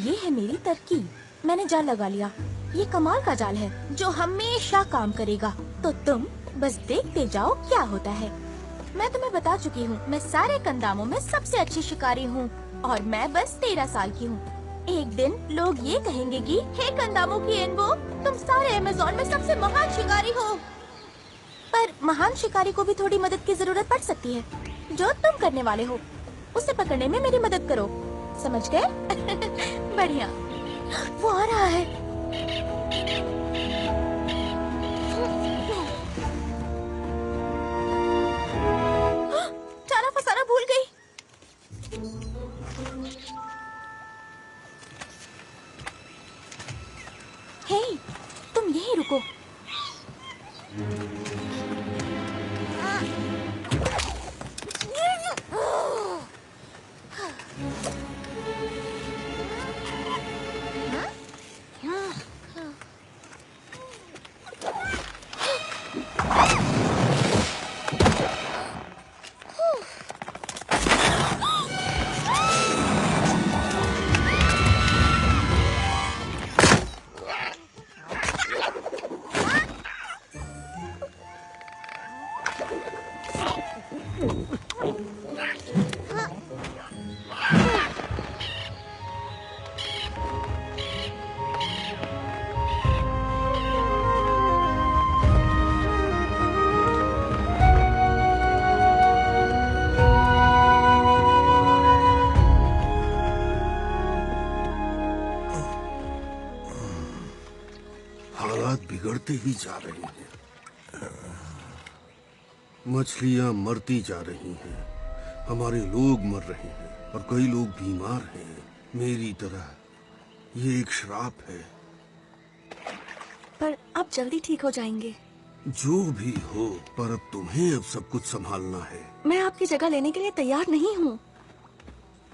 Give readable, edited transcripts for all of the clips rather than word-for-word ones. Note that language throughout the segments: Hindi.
ये है मेरी तरकीब। मैंने जाल लगा लिया। ये कमाल का जाल है जो हमेशा काम करेगा। तो तुम बस देखते जाओ क्या होता है। मैं तुम्हें बता चुकी हूँ, मैं सारे कंदामों में सबसे अच्छी शिकारी हूँ और मैं बस 13 साल की हूँ। एक दिन लोग ये कहेंगे कि हे कंदामों की एनबो, तुम सारे अमेज़न में सबसे महान शिकारी हो। पर महान शिकारी को भी थोड़ी मदद की जरूरत पड़ सकती है। जो तुम करने वाले हो उसे पकड़ने में मेरी मदद करो, समझ गए? बढ़िया। वो आ रहा है। चारा फसाना भूल गई। हे, तुम यहीं रुको। हालात बिगड़ते ही जा रहे हैं। मछलियां मरती जा रही हैं, हमारे लोग मर रहे हैं और कई लोग बीमार हैं मेरी तरह। ये एक श्राप है। पर आप जल्दी ठीक हो जाएंगे। जो भी हो, पर अब तुम्हें अब सब कुछ संभालना है। मैं आपकी जगह लेने के लिए तैयार नहीं हूँ।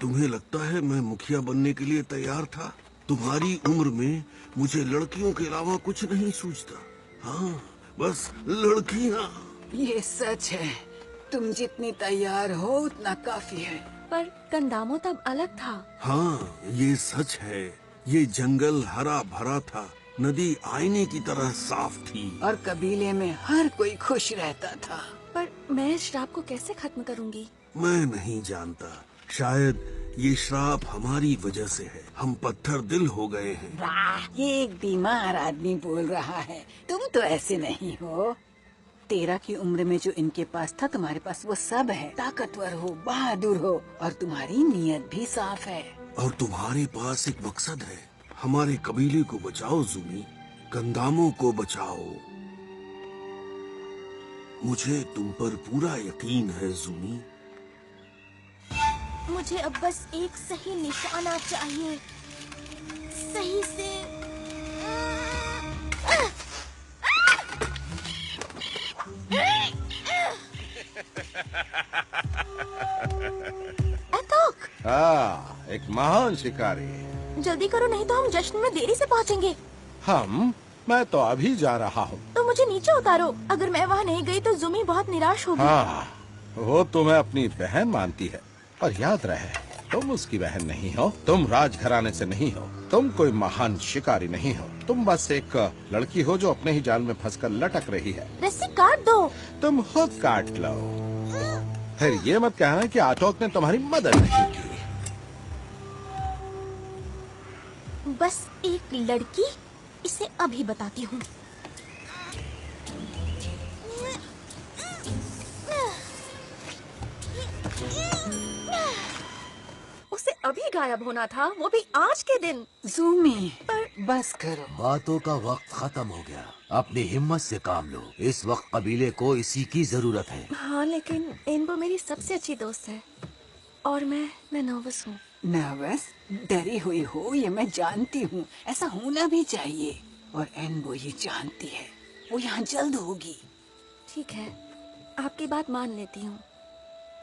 तुम्हें लगता है मैं मुखिया बनने के लिए तैयार था? तुम्हारी उम्र में मुझे लड़कियों के अलावा कुछ नहीं सूझता। हाँ, बस लड़कियाँ। ये सच है, तुम जितनी तैयार हो उतना काफी है। पर कंदामो तब अलग था। हाँ, ये सच है। ये जंगल हरा भरा था, नदी आईने की तरह साफ थी और कबीले में हर कोई खुश रहता था। पर मैं इस श्राप को कैसे खत्म करूंगी? मैं नहीं जानता। शायद ये श्राप हमारी वजह से है। हम पत्थर दिल हो गए हैं। वाह, ये एक बीमार आदमी बोल रहा है। तुम तो ऐसे नहीं हो। 13 की उम्र में जो इनके पास था, तुम्हारे पास वो सब है। ताकतवर हो, बहादुर हो और तुम्हारी नीयत भी साफ है। और तुम्हारे पास एक मकसद है। हमारे कबीले को बचाओ ज़ूमी, कंदामों को बचाओ। मुझे तुम पर पूरा यकीन है ज़ूमी। मुझे अब बस एक सही निशाना चाहिए। सही से। एथोक! हाँ, एक महान शिकारी। जल्दी करो, नहीं तो हम जश्न में देरी से पहुंचेंगे। मैं तो अभी जा रहा हूँ। तो मुझे नीचे उतारो। अगर मैं वहाँ नहीं गई तो ज़ूमी बहुत निराश होगी। हाँ, वो तुम्हें अपनी बहन मानती है, पर याद रहे तुम उसकी बहन नहीं हो। तुम राजघराने से नहीं हो। तुम कोई महान शिकारी नहीं हो। तुम बस एक लड़की हो जो अपने ही जाल में फंसकर लटक रही है। रस्सी काट दो। तुम खुद काट लो। फिर ये मत कहना कि आटोक ने तुम्हारी मदद नहीं की। बस एक लड़की, इसे अभी बताती हूँ। उसे अभी गायब होना था, वो भी आज के दिन। ज़ूमी, बस करो। बातों का वक्त खत्म हो गया। अपनी हिम्मत से काम लो। इस वक्त कबीले को इसी की जरूरत है। हाँ, लेकिन एनबो मेरी सबसे अच्छी दोस्त है और मैं नर्वस हूँ। नर्वस? डरी हुई हो, ये मैं जानती हूँ। ऐसा होना भी चाहिए। और एनबो ये जानती है, वो यहाँ जल्द होगी। ठीक है, आपकी बात मान लेती हूँ।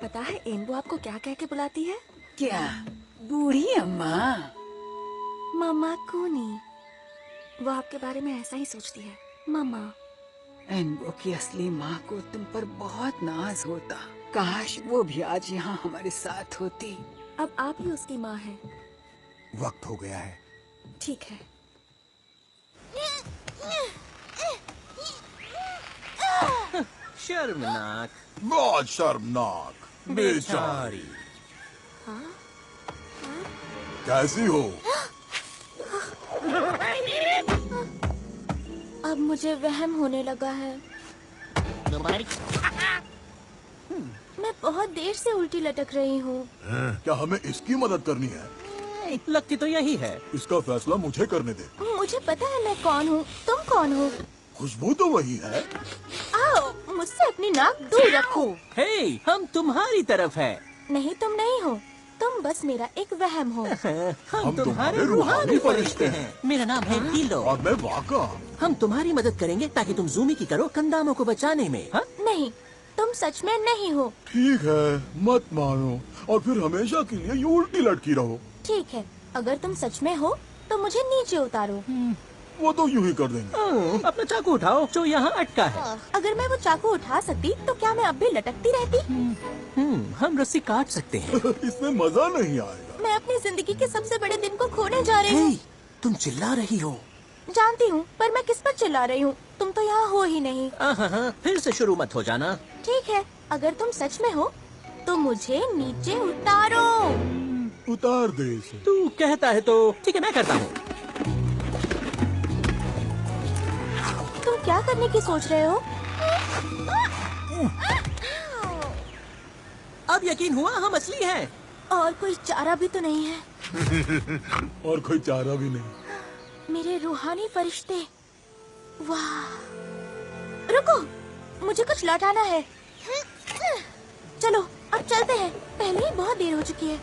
पता है एनबो आपको क्या कह के बुलाती है? क्या? बूढ़ी अम्मा? मामा कूनी। वो आपके बारे में ऐसा ही सोचती है, मामा। एनबो की असली माँ को तुम पर बहुत नाज होता। काश वो भी आज यहाँ हमारे साथ होती। अब आप ही उसकी माँ हैं। वक्त हो गया है, ठीक है। शर्मनाक। बहुत शर्मनाक। बेचारी। कैसी हो? अब मुझे वहम होने लगा है। मैं बहुत देर से उल्टी लटक रही हूँ। क्या हमें इसकी मदद करनी है? लगती तो यही है। इसका फैसला मुझे करने दे। मुझे पता है मैं कौन हूँ। तुम कौन हो? खुशबू तो वही है। आओ, मुझसे अपनी नाक दूर रखो। हे, हम तुम्हारी तरफ है। नहीं, तुम नहीं हो। तुम बस मेरा एक वहम हो। हम तुम्हारे रूहानी फरिश्ते हैं। मेरा नाम है टीलो। और मैं वाका। हम तुम्हारी मदद करेंगे ताकि तुम ज़ूमी की करो कंदामों को बचाने में। हाँ? नहीं, तुम सच में नहीं हो। ठीक है, मत मानो और फिर हमेशा के लिए यूं उल्टी लटकी रहो। ठीक है, अगर तुम सच में हो तो मुझे नीचे उतारो। वो तो यूं ही कर देंगे। अपना चाकू उठाओ जो यहाँ अटका है। अगर मैं वो चाकू उठा सकती तो क्या मैं अब भी लटकती रहती? हम रस्सी काट सकते हैं। इसमें मजा नहीं आएगा। मैं अपनी जिंदगी के सबसे बड़े दिन को खोने जा रही हूँ। हे, तुम चिल्ला रही हो। जानती हूँ, पर मैं किस पर चिल्ला रही हूँ? तुम तो यहाँ हो ही नहीं। फिर से शुरू मत हो जाना। ठीक है, अगर तुम सच में हो तो मुझे नीचे उतारो। उतार दे इसे। तू कहता है तो ठीक है, मैं करता हूँ। तुम क्या करने की सोच रहे हो? अब यकीन हुआ हम असली हैं। और कोई चारा भी तो नहीं है। और कोई चारा भी नहीं। मेरे रूहानी फरिश्ते, वाह! रुको, मुझे कुछ लौटाना है। चलो, अब चलते हैं। पहले ही बहुत देर हो चुकी है।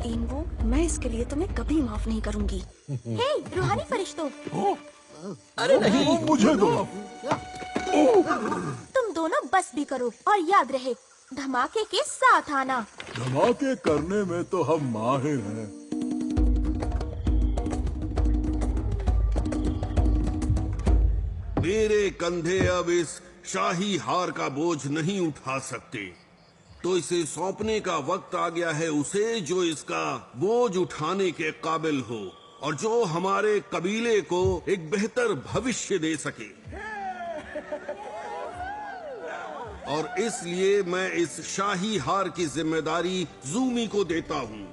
इनको मैं इसके लिए तुम्हें कभी माफ नहीं करूंगी। हे, रूहानी फरिश्तों, अरे नहीं, मुझे दो। तुम दोनों बस भी करो और याद रहे, धमाके के साथ आना। धमाके करने में तो हम माहिर हैं। मेरे कंधे अब इस शाही हार का बोझ नहीं उठा सकते, तो इसे सौंपने का वक्त आ गया है उसे जो इसका बोझ उठाने के काबिल हो और जो हमारे कबीले को एक बेहतर भविष्य दे सके। और इसलिए मैं इस शाही हार की जिम्मेदारी ज़ूमी को देता हूँ,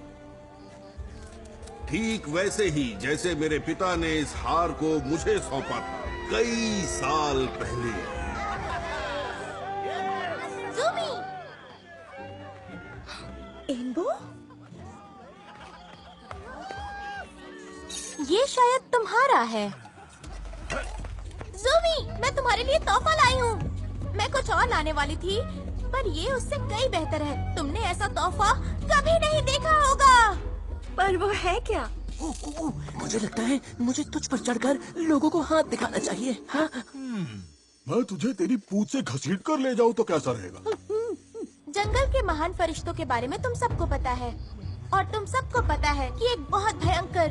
ठीक वैसे ही जैसे मेरे पिता ने इस हार को मुझे सौंपा था कई साल पहले। ज़ूमी! इनको ये शायद तुम्हारा है। ज़ूमी, मैं तुम्हारे लिए तोहफा लाई हूँ। मैं कुछ और लाने वाली थी, पर ये उससे कई बेहतर है। तुमने ऐसा तोहफा कभी नहीं देखा होगा। पर वो है क्या? मुझे लगता है मुझे तुझ पर चढ़कर लोगों को हाथ दिखाना चाहिए। हाँ? मैं तुझे तेरी पूंछ से घसीट कर ले जाऊं तो कैसा रहेगा? जंगल के महान फरिश्तों के बारे में तुम सबको पता है, और तुम सबको पता है कि एक बहुत भयंकर,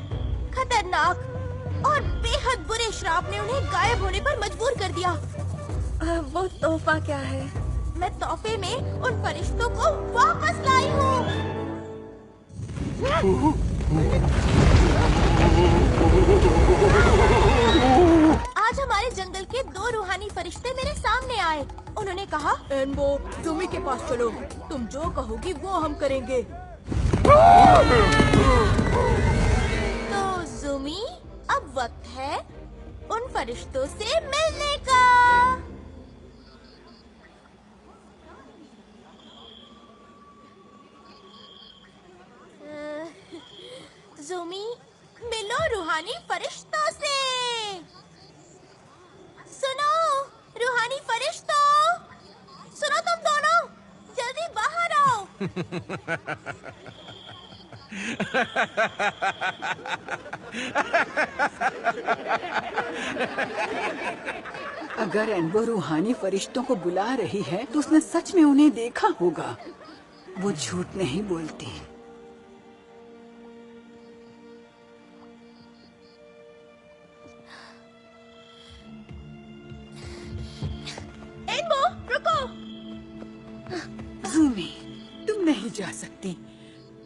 खतरनाक और बेहद बुरे श्राप ने उन्हें गायब होने पर मजबूर कर दिया। वो तोहफा क्या है? मैं तोहफे में उन फरिश्तों को वापस लाई हूँ। आज हमारे जंगल के 2 रूहानी फरिश्ते मेरे सामने आए। उन्होंने कहा, एनबो, ज़ूमी के पास चलो, तुम जो कहोगी वो हम करेंगे। तो ज़ूमी, अब वक्त है उन फरिश्तों से मिलने का। ज़ूमी, मिलो रूहानी फरिश्तों से। सुनो, रूहानी फरिश्तों, सुनो तुम दोनों, जल्दी बाहर आओ। अगर एनबो रूहानी फरिश्तों को बुला रही है तो उसने सच में उन्हें देखा होगा। वो झूठ नहीं बोलती। जा सकती।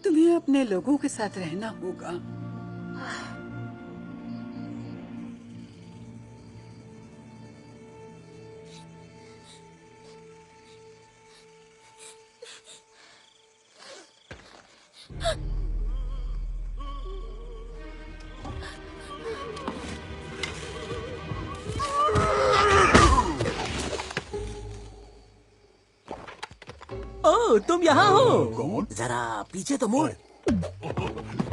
तुम्हें अपने लोगों के साथ रहना होगा। ओह, तुम यहाँ हो। कौन? जरा पीछे तो मुड़।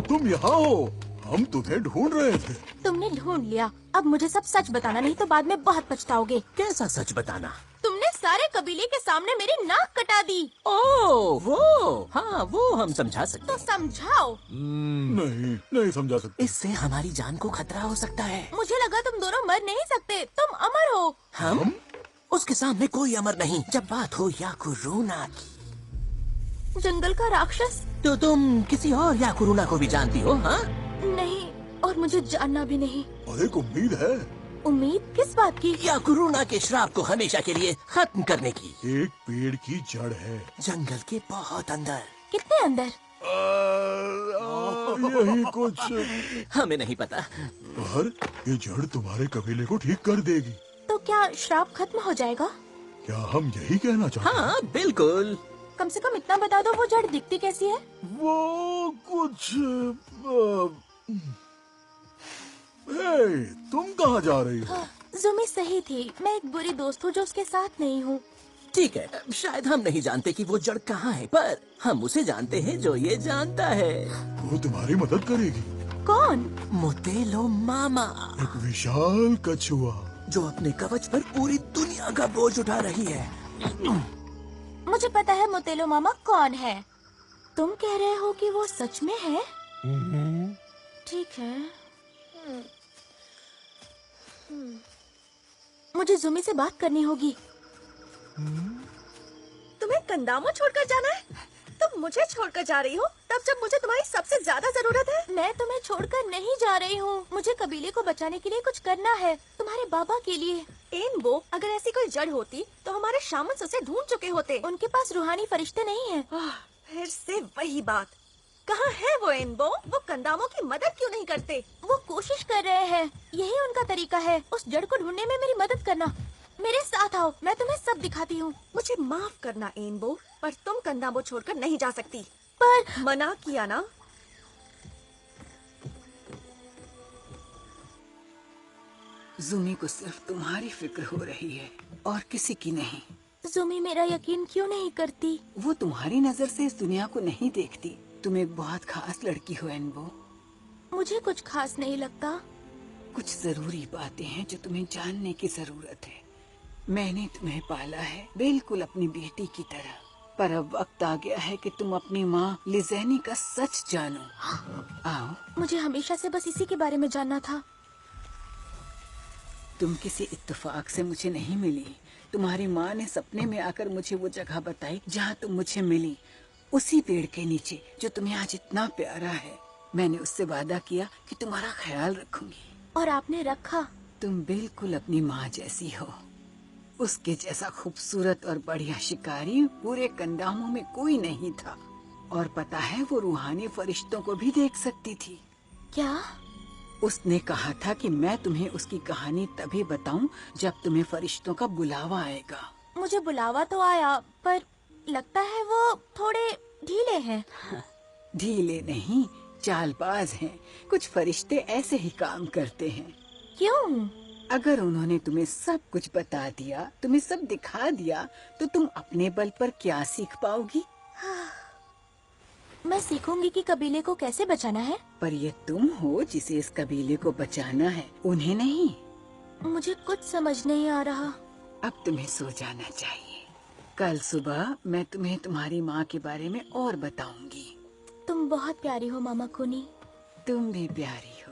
तुम यहाँ हो? हम तुम्हें ढूंढ रहे थे। तुमने ढूंढ लिया। अब मुझे सब सच बताना, नहीं तो बाद में बहुत पछताओगे। कैसा सच बताना? तुमने सारे कबीले के सामने मेरी नाक कटा दी। ओह, वो हाँ, वो हम समझा सकते तो हैं। समझाओ। नहीं समझा सकते। इससे हमारी जान को खतरा हो सकता है। मुझे लगा तुम दोनों मर नहीं सकते, तुम अमर हो। हम? उसके सामने कोई अमर नहीं। जब बात हो याकुरूना की, जंगल का राक्षस? तो तुम किसी और याकुरूना को भी जानती हो? हाँ? नहीं, और मुझे जानना भी नहीं। और एक उम्मीद है। उम्मीद किस बात की? याकुरूना के श्राप को हमेशा के लिए खत्म करने की। एक पेड़ की जड़ है। जंगल के बहुत अंदर। कितने अंदर? यही कुछ। हमें नहीं पता। पर ये जड़ तुम्हारे कबीले को ठीक कर देगी। तो क्या श्राप खत्म हो जाएगा? क्या हम यही कहना चाहते हैं? हाँ, बिल्कुल। कम से कम इतना बता दो, वो जड़ दिखती कैसी है? वो कुछ तुम कहाँ जा रही हो? जुमी सही थी, मैं एक बुरी दोस्त हूँ जो उसके साथ नहीं हूँ। ठीक है, शायद हम नहीं जानते कि वो जड़ कहाँ है, पर हम उसे जानते हैं जो ये जानता है। वो तुम्हारी मदद करेगी। कौन? मोतेलो मामा, एक विशाल कछुआ जो अपने कवच पर पूरी दुनिया का बोझ उठा रही है। मुझे पता है मोतेलो मामा कौन है। तुम कह रहे हो कि वो सच में है? ठीक है। मुझे जुमी से बात करनी होगी। तुम्हें कंदामो छोड़कर जाना है? तुम मुझे छोड़कर जा रही हो तब जब मुझे तुम्हारी सबसे ज्यादा जरूरत है। मैं तुम्हें छोड़कर नहीं जा रही हूँ। मुझे कबीले को बचाने के लिए कुछ करना है, तुम्हारे बाबा के लिए। एनबो, अगर ऐसी कोई जड़ होती तो हमारे शामन उसे ढूंढ चुके होते। उनके पास रूहानी फरिश्ते नहीं हैं। फिर से वही बात। कहाँ है वो एनबो? वो कंदामो की मदद क्यों नहीं करते? वो कोशिश कर रहे हैं, यही उनका तरीका है उस जड़ को ढूंढने में मेरी मदद करना। मेरे साथ आओ, मैं तुम्हें सब दिखाती हूँ। मुझे माफ करना एनबो, पर तुम कंदामो छोड़कर नहीं जा सकती। पर मना किया ना। जुमी को सिर्फ तुम्हारी फिक्र हो रही है और किसी की नहीं। जुमी मेरा यकीन क्यों नहीं करती? वो तुम्हारी नजर से इस दुनिया को नहीं देखती। तुम एक बहुत खास लड़की हो एनबो। मुझे कुछ खास नहीं लगता। कुछ जरूरी बातें हैं जो तुम्हें जानने की जरूरत है। मैंने तुम्हें पाला है बिल्कुल अपनी बेटी की तरह, पर अब वक्त आ गया है कि तुम अपनी माँ लिज़ैनी का सच जानो। आओ। मुझे हमेशा से बस इसी के बारे में जानना था। तुम किसी इत्तेफाक से मुझे नहीं मिली। तुम्हारी माँ ने सपने में आकर मुझे वो जगह बताई जहाँ तुम मुझे मिली, उसी पेड़ के नीचे जो तुम्हें आज इतना प्यारा है। मैंने उससे वादा किया कि तुम्हारा ख्याल रखूंगी। और आपने रखा। तुम बिल्कुल अपनी माँ जैसी हो। उसके जैसा खूबसूरत और बढ़िया शिकारी पूरे कंदामों में कोई नहीं था। और पता है, वो रूहानी फरिश्तों को भी देख सकती थी। क्या? उसने कहा था कि मैं तुम्हें उसकी कहानी तभी बताऊं जब तुम्हें फरिश्तों का बुलावा आएगा। मुझे बुलावा तो आया, पर लगता है वो थोड़े ढीले हैं। ढीले नहीं, चालबाज हैं। कुछ फरिश्ते ऐसे ही काम करते हैं। क्यों? अगर उन्होंने तुम्हें सब कुछ बता दिया, तुम्हें सब दिखा दिया, तो तुम अपने बल पर क्या सीख पाओगी? मैं सीखूंगी कि कबीले को कैसे बचाना है। पर ये तुम हो जिसे इस कबीले को बचाना है, उन्हें नहीं। मुझे कुछ समझ नहीं आ रहा। अब तुम्हें सो जाना चाहिए। कल सुबह मैं तुम्हें तुम्हारी माँ के बारे में और बताऊंगी। तुम बहुत प्यारी हो मामा कुनी। तुम भी प्यारी हो।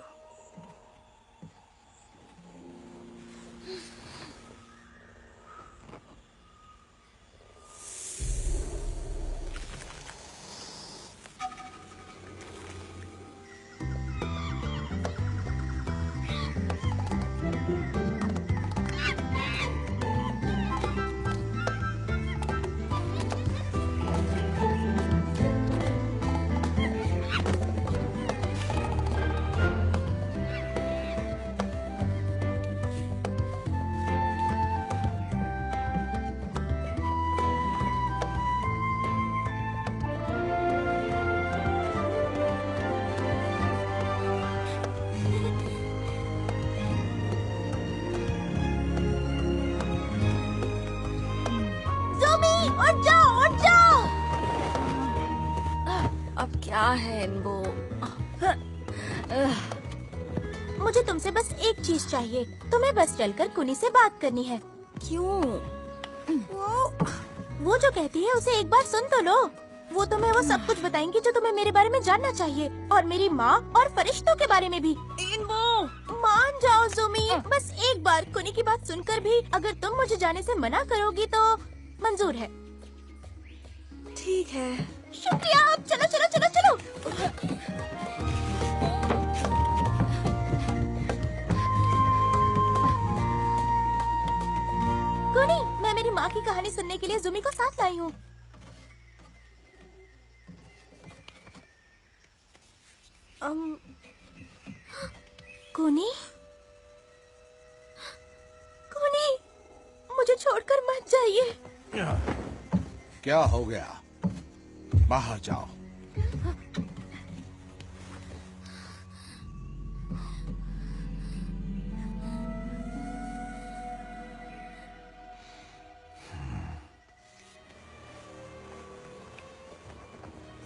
उठ जाओ, उठ जाओ। अब क्या है इनको? मुझे तुमसे बस एक चीज चाहिए। तुम्हें बस चलकर कुनी से बात करनी है। क्यों? वो जो कहती है उसे एक बार सुन तो लो। वो तुम्हें वो सब कुछ बताएंगी जो तुम्हें मेरे बारे में जानना चाहिए, और मेरी माँ और फरिश्तों के बारे में भी। मान जाओ ज़ुमी, बस एक बार कुनी की बात सुनकर भी अगर तुम मुझे जाने से मना करोगी तो मंजूर है। ठीक है। शुक्रिया। अब चलो चलो चलो चलो। कुनी, मैं मेरी माँ की कहानी सुनने के लिए ज़ुमी को साथ लाई हूँ। कुनी, कुनी, मुझे छोड़कर मत जाइए। क्या हो गया? बाहर जाओ।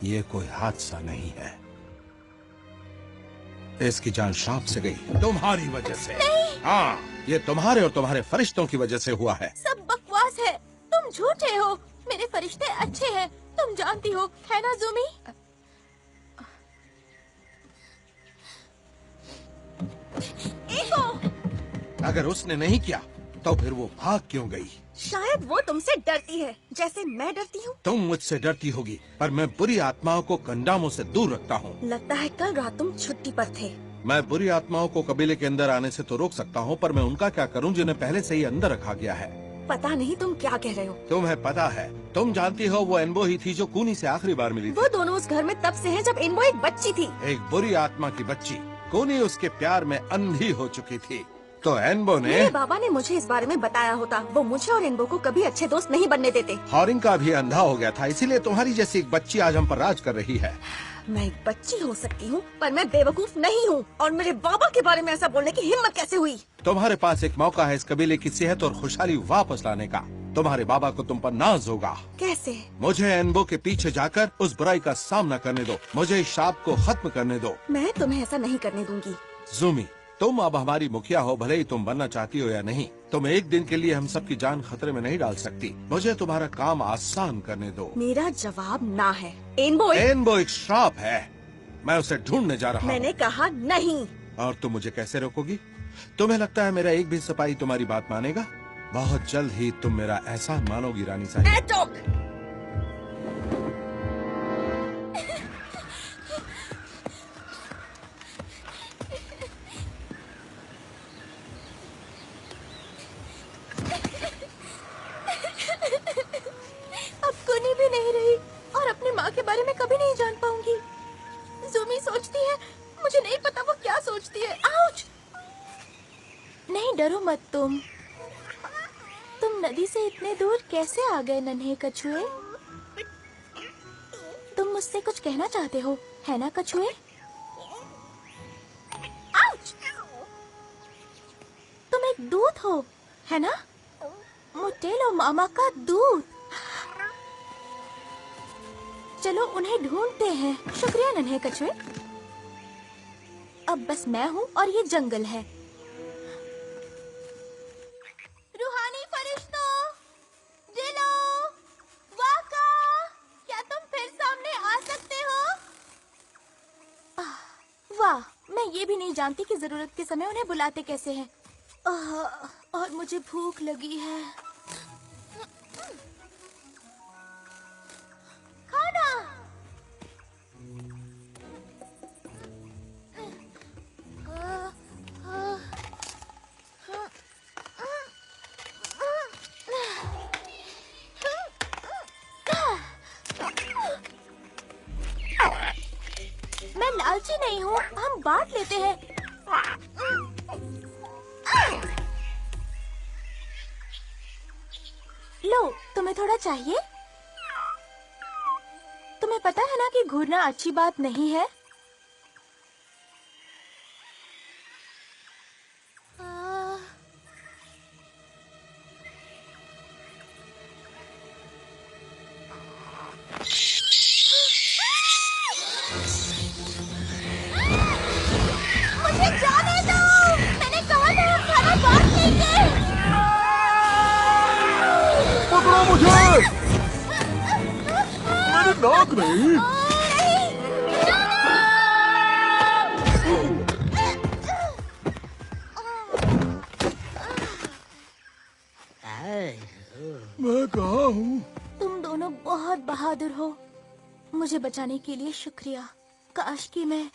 ये कोई हादसा नहीं है। इसकी जान श्राप से गई तुम्हारी वजह से। हाँ, ये तुम्हारे और तुम्हारे फरिश्तों की वजह से हुआ है। सब बकवास है। तुम झूठे हो। मेरे फरिश्ते अच्छे हैं, तुम जानती हो, है ना ज़ुमी? अगर उसने नहीं किया तो फिर वो भाग क्यों गई? शायद वो तुमसे डरती है, जैसे मैं डरती हूँ। तुम मुझसे डरती होगी, पर मैं बुरी आत्माओं को कंडामों से दूर रखता हूँ। लगता है कल रात तुम छुट्टी पर थे। मैं बुरी आत्माओं को कबीले के अंदर आने से तो रोक सकता हूँ, पर मैं उनका क्या करूँ जिन्हें पहले से ही अंदर रखा गया है। पता नहीं तुम क्या कह रहे हो। तुम्हें पता है, तुम जानती हो वो एनबो ही थी जो कूनी से आखिरी बार मिली थी। वो दोनों उस घर में तब से हैं जब इनको एक बच्ची थी। एक बुरी आत्मा की बच्ची। कूनी उसके प्यार में अंधी हो चुकी थी, तो एनबो ने। मेरे बाबा ने मुझे इस बारे में बताया होता, वो मुझे और इनको को कभी अच्छे दोस्त नहीं बनने देते। हॉरिंग का भी अंधा हो गया था, इसीलिए तुम्हारी जैसी एक बच्ची आज हम पर राज कर रही है। मैं एक बच्ची हो सकती हूँ, पर मैं बेवकूफ नहीं हूँ। और मेरे बाबा के बारे में ऐसा बोलने की हिम्मत कैसे हुई? तुम्हारे पास एक मौका है इस कबीले की सेहत और खुशहाली वापस लाने का। तुम्हारे बाबा को तुम पर नाज होगा। कैसे? मुझे एनबो के पीछे जाकर उस बुराई का सामना करने दो। मुझे इस शाप को खत्म करने दो। मैं तुम्हें ऐसा नहीं करने दूंगी। ज़ुमी, तुम अब हमारी मुखिया हो, भले ही तुम बनना चाहती हो या नहीं। तुम एक दिन के लिए हम सब की जान खतरे में नहीं डाल सकती। मुझे तुम्हारा काम आसान करने दो। मेरा जवाब ना है। एनबो एनबो एक श्राप है। मैं उसे ढूंढने जा रहा हूँ। मैंने कहा नहीं। और तुम मुझे कैसे रोकोगी? तुम्हें लगता है मेरा एक भी सिपाही तुम्हारी बात मानेगा? बहुत जल्द ही तुम मेरा एहसान मानोगी रानी साहिबा। अब कुनी भी नहीं रही और अपनी माँ के बारे में कभी नहीं जान पाऊंगी। ज़ुमी सोचती है, मुझे नहीं पता वो क्या सोचती है। आउच! नहीं, डरो मत तुम। तुम नदी से इतने दूर कैसे आ गए नन्हे कछुए? तुम मुझसे कुछ कहना चाहते हो, है ना कछुए? आउच! तुम एक दूत हो, है ना? मोटेलो मामा का दूत। चलो उन्हें ढूंढते हैं। शुक्रिया नन्हे कछुए। अब बस मैं हूँ और ये जंगल है। रूहानी फरिश्तों, जिलो, वाका, क्या तुम फिर सामने आ सकते हो? वाह, मैं ये भी नहीं जानती कि जरूरत के समय उन्हें बुलाते कैसे हैं। और मुझे भूख लगी है। खाना। मैं लालची नहीं हूँ, हम बांट लेते हैं। लो, तुम्हें थोड़ा चाहिए? तुम्हें पता है ना कि घूरना अच्छी बात नहीं है। छोड़ो मुझे। मेरी नाक नहीं। मैं कहाँ हूँ? तुम दोनों बहुत बहादुर हो। मुझे बचाने के लिए शुक्रिया। काश कि मैं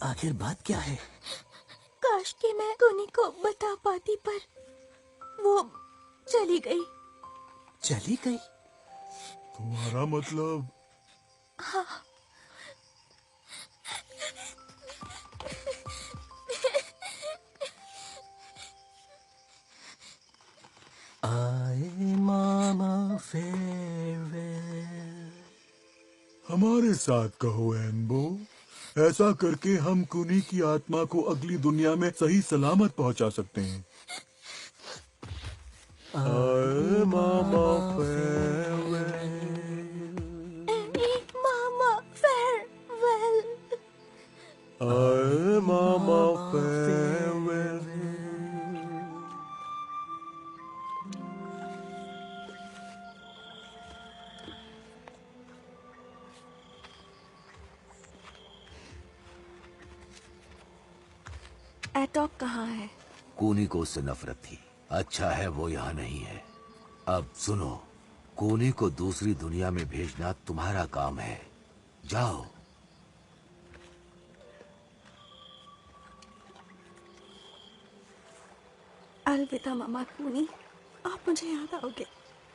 आखिर बात क्या है? काश कि मैं कुनी को बता पाती, पर वो चली गई। चली गई? तुम्हारा मतलब? आए मामा फेयरवेल। हमारे साथ कहो एम्बो। ऐसा करके हम कुनी की आत्मा को अगली दुनिया में सही सलामत पहुंचा सकते हैं। आए मामा फेयरवेल। मामा फेयरवेल। आए मामा फेयरवेल। एटॉक कहाँ है? कूनी को उससे नफरत थी। अच्छा है वो यहाँ नहीं है। अब सुनो, कूनी को दूसरी दुनिया में भेजना तुम्हारा काम है। जाओ। अलविदा मामा कूनी, आप मुझे याद आओगे।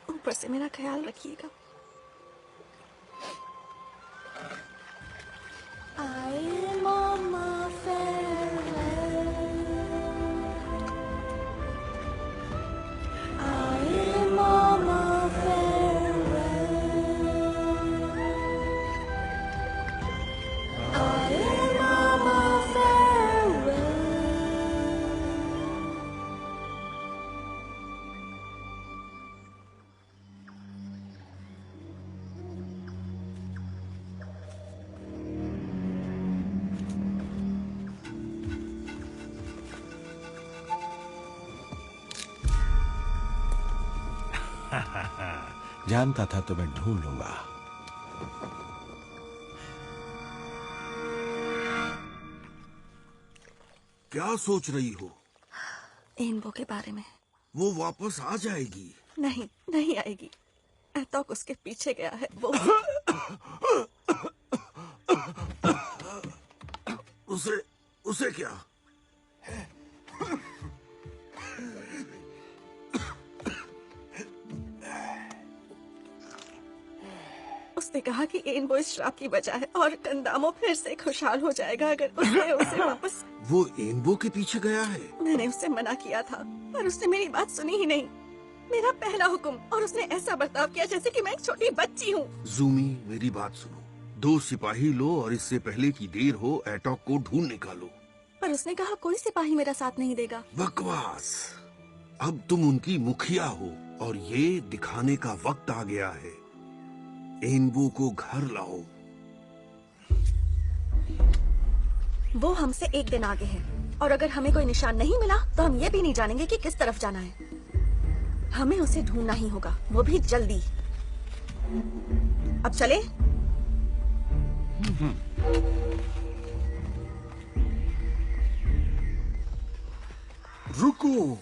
ऊपर से मेरा ख्याल रखिएगा। आए मामा फेयरवेल। आए मामा फेयरवेल। आए मामा फेयरवेल। जानता था तुम्हें ढूंढ लूंगा। क्या सोच रही हो? एनबो के बारे में। वो वापस आ जाएगी। नहीं, नहीं आएगी। एटॉक उसके पीछे गया है। वो उसे उसे क्या? उसने कहा कि एनबो इस श्राप की वजह है और कंदामो फिर से खुशहाल हो जाएगा अगर उसने उसे वापस। वो एनबो के पीछे गया है? मैंने उससे मना किया था, पर उसने मेरी बात सुनी ही नहीं। मेरा पहला हुक्म, और उसने ऐसा बर्ताव किया जैसे कि मैं एक छोटी बच्ची हूँ। जूमी, मेरी बात सुनो। 2 सिपाही लो और इससे पहले कि देर हो एटॉक को ढूंढ निकालो। पर उसने कहा कोई सिपाही मेरा साथ नहीं देगा। बकवास। अब तुम उनकी मुखिया हो और ये दिखाने का वक्त आ गया है। एनबो को घर लाओ। वो हमसे एक दिन आगे है, और अगर हमें कोई निशान नहीं मिला तो हम ये भी नहीं जानेंगे कि किस तरफ जाना है। हमें उसे ढूंढना ही होगा, वो भी जल्दी। अब चले? रुको,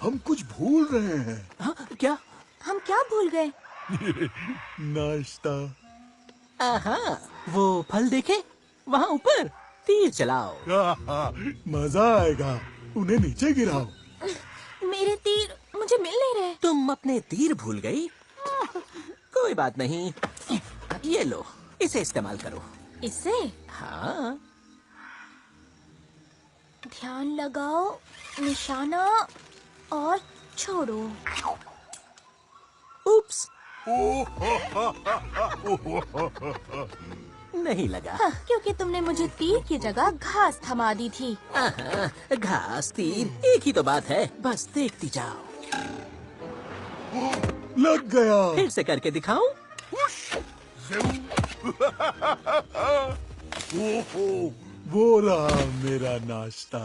हम कुछ भूल रहे हैं। हाँ, क्या? हम क्या भूल गए? नाश्ता। आहा, वो फल देखे वहाँ ऊपर। तीर चलाओ। मजा आएगा। उन्हें नीचे गिराओ। मेरे तीर मुझे मिल नहीं रहे। तुम अपने तीर भूल गई? कोई बात नहीं, ये लो, इसे इस्तेमाल करो। इससे हाँ। ध्यान लगाओ, निशाना और छोड़ो। उप्स। नहीं लगा। हाँ, क्योंकि तुमने मुझे तीर की जगह घास थमा दी थी। आहा, घास तीर एक ही तो बात है, बस देखती जाओ। लग गया। फिर से करके दिखाऊं? वो रहा मेरा नाश्ता।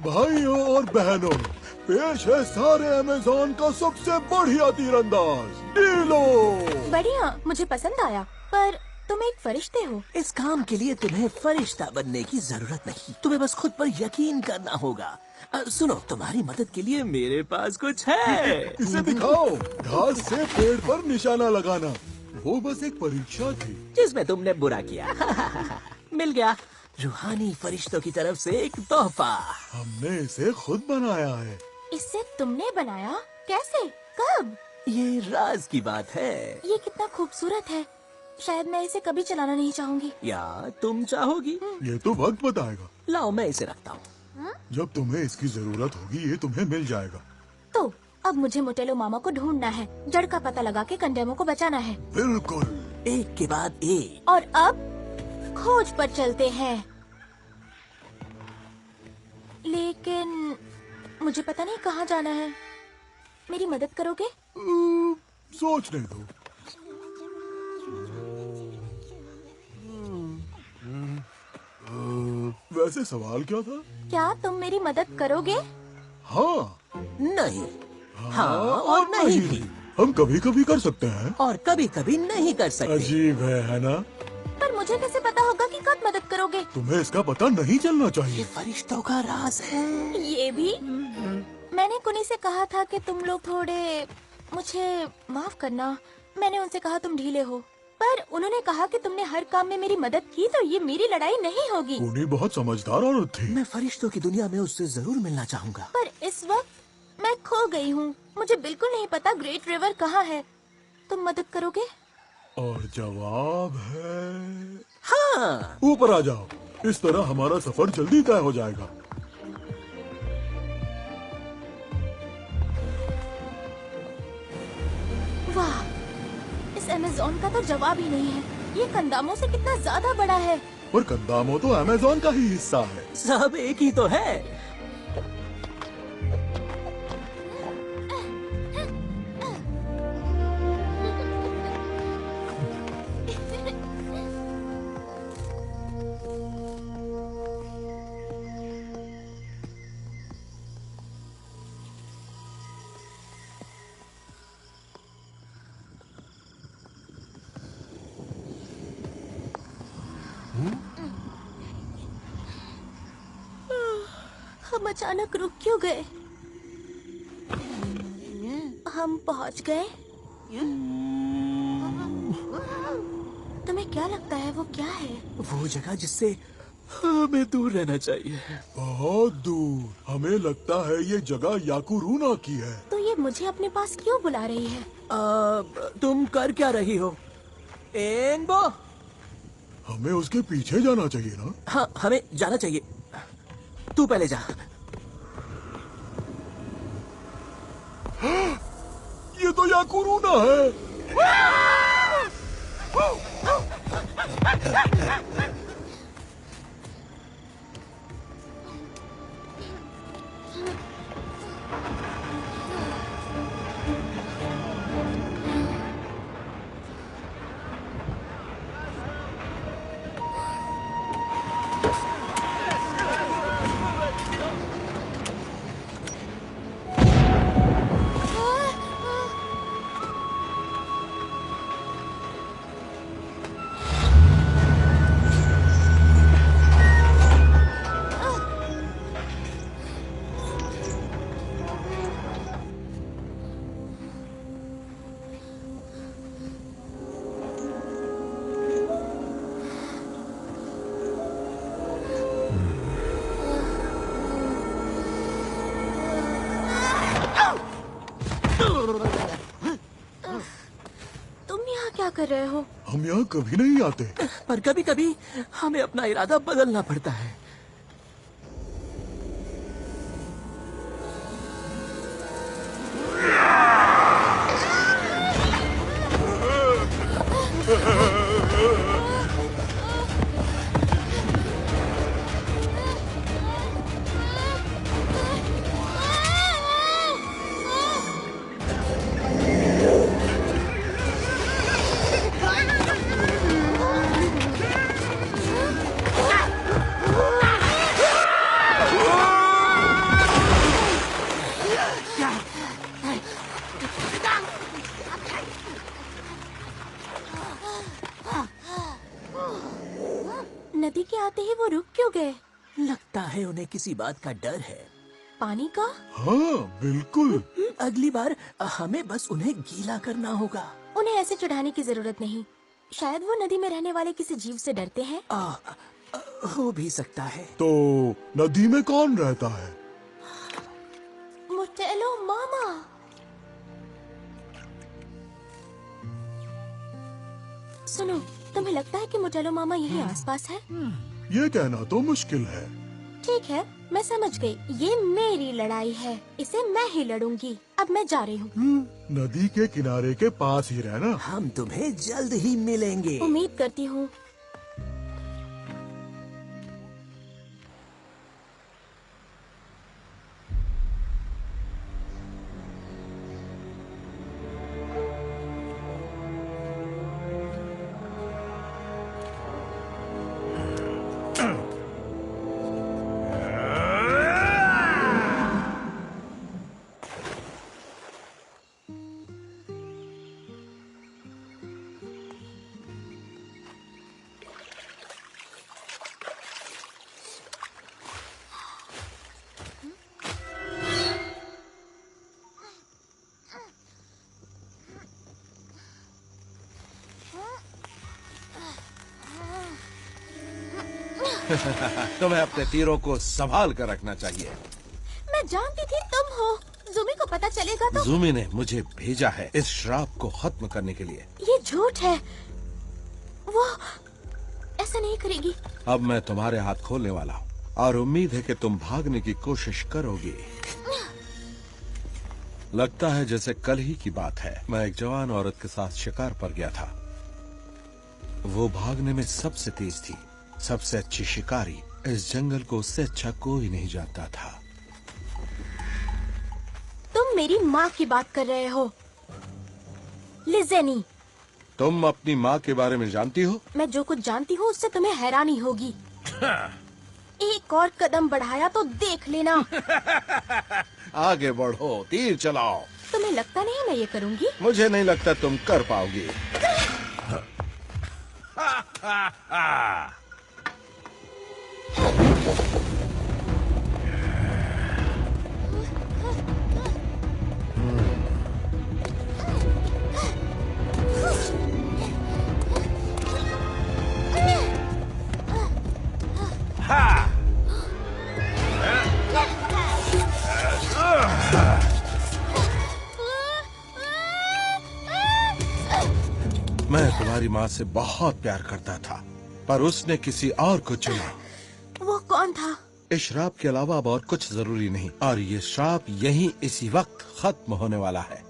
भाइयों और बहनों, पेश है सारे अमेज़न का सबसे बढ़िया तीरंदाज डीलो। बढ़िया, मुझे पसंद आया। पर तुम एक फरिश्ते हो। इस काम के लिए तुम्हें फरिश्ता बनने की जरूरत नहीं, तुम्हें बस खुद पर यकीन करना होगा। सुनो, तुम्हारी मदद के लिए मेरे पास कुछ है। इसे दिखाओ। घास से पेड़ पर निशाना लगाना, वो बस एक परीक्षा थी। जिसमें तुमने बुरा किया। मिल गया, रूहानी फरिश्तों की तरफ से एक तोहफा। हमने इसे खुद बनाया है। इसे तुमने बनाया? कैसे? कब? ये राज की बात है। ये कितना खूबसूरत है। शायद मैं इसे कभी चलाना नहीं चाहूंगी। या तुम चाहोगी? ये तो वक्त बताएगा। लाओ, मैं इसे रखता हूँ। जब तुम्हें इसकी जरूरत होगी ये तुम्हें मिल जाएगा। तो अब मुझे मोटेलो मामा को ढूंढना है, जड़ का पता लगा के कंडेमो को बचाना है। बिल्कुल। एक के बाद एक। और अब खोज पर चलते हैं। लेकिन मुझे पता नहीं कहाँ जाना है। मेरी मदद करोगे? सोचने दो। वैसे सवाल क्या था? क्या तुम मेरी मदद करोगे? हाँ, नहीं। हाँ और नहीं भी। हम कभी कभी कर सकते हैं। और कभी कभी नहीं कर सकते। अजीब है ना? पर मुझे कैसे पता होगा कि कब मदद करोगे? तुम्हें इसका पता नहीं चलना ये चाहिए। फरिश्तों का राज है। ये भी? मैंने कुनी से कहा था कि तुम लोग थोड़े, मुझे माफ करना, मैंने उनसे कहा तुम ढीले हो, पर उन्होंने कहा कि तुमने हर काम में मेरी मदद की तो ये मेरी लड़ाई नहीं होगी। कोनी बहुत समझदार औरत थी। मैं फरिश्तों की दुनिया में उससे जरूर मिलना चाहूँगा। पर इस वक्त मैं खो गई हूँ। मुझे बिल्कुल नहीं पता ग्रेट रिवर कहाँ है। तुम मदद करोगे? और जवाब है हाँ। ऊपर आ जाओ। इस तरह हमारा सफर जल्दी तय हो जाएगा। वाह, इस अमेज़न का तो जवाब ही नहीं है। ये कंदामो से कितना ज्यादा बड़ा है। पर कंदामो तो अमेज़न का ही हिस्सा है। सब एक ही तो है। हम अचानक रुक क्यों गए? हम पहुंच गए। तुम्हें क्या लगता है वो क्या है? वो जगह जिससे हमें दूर रहना चाहिए। बहुत दूर। हमें लगता है ये जगह याकुरूना की है। तो ये मुझे अपने पास क्यों बुला रही है? तुम कर क्या रही हो? एनबो? हमें उसके पीछे जाना चाहिए ना? हाँ, हमें जाना चाहिए। तू पहले जा। ये तो याकुरूना है। तुम यहाँ क्या कर रहे हो? हम यहाँ कभी नहीं आते। पर कभी कभी हमें अपना इरादा बदलना पड़ता है। आते ही वो रुक क्यों गए? लगता है उन्हें किसी बात का डर है। पानी का? हाँ बिल्कुल। अगली बार हमें बस उन्हें गीला करना होगा। उन्हें ऐसे चढ़ाने की जरूरत नहीं। शायद वो नदी में रहने वाले किसी जीव से डरते हैं। हो भी सकता है। तो नदी में कौन रहता है? मोटेलो मामा। सुनो, तुम्हें लगता है कि मोटेलो मामा यहीं आसपास है? ये कहना तो मुश्किल है। ठीक है, मैं समझ गई। ये मेरी लड़ाई है, इसे मैं ही लड़ूंगी। अब मैं जा रही हूँ। नदी के किनारे के पास ही रहना। हम तुम्हें जल्द ही मिलेंगे। उम्मीद करती हूँ। तुम्हें अपने तीरों को संभाल कर रखना चाहिए। मैं जानती थी तुम हो। जुमी को पता चलेगा तो। जूमी ने मुझे भेजा है इस श्राप को खत्म करने के लिए। ये झूठ है। वो ऐसा नहीं करेगी। अब मैं तुम्हारे हाथ खोलने वाला हूँ और उम्मीद है कि तुम भागने की कोशिश करोगी। लगता है जैसे कल ही की बात है। मैं एक जवान औरत के साथ शिकार पर गया था। वो भागने में सबसे तेज थी, सबसे अच्छी शिकारी। इस जंगल को उससे अच्छा कोई नहीं जानता था। तुम मेरी माँ की बात कर रहे हो, लिजेनी। तुम अपनी माँ के बारे में जानती हो? मैं जो कुछ जानती हूँ उससे तुम्हें हैरानी होगी। एक और कदम बढ़ाया तो देख लेना। आगे बढ़ो, तीर चलाओ। तुम्हें लगता नहीं मैं ये करूँगी? मुझे नहीं लगता तुम कर पाओगी। मैं तुम्हारी माँ से बहुत प्यार करता था, पर उसने किसी और को चुना। वो कौन था? इस श्राप के अलावा अब और कुछ जरूरी नहीं, और ये श्राप यहीं इसी वक्त खत्म होने वाला है।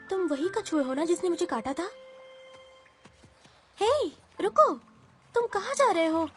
तुम वही कछुए हो ना जिसने मुझे काटा था? हे, रुको, तुम कहाँ जा रहे हो?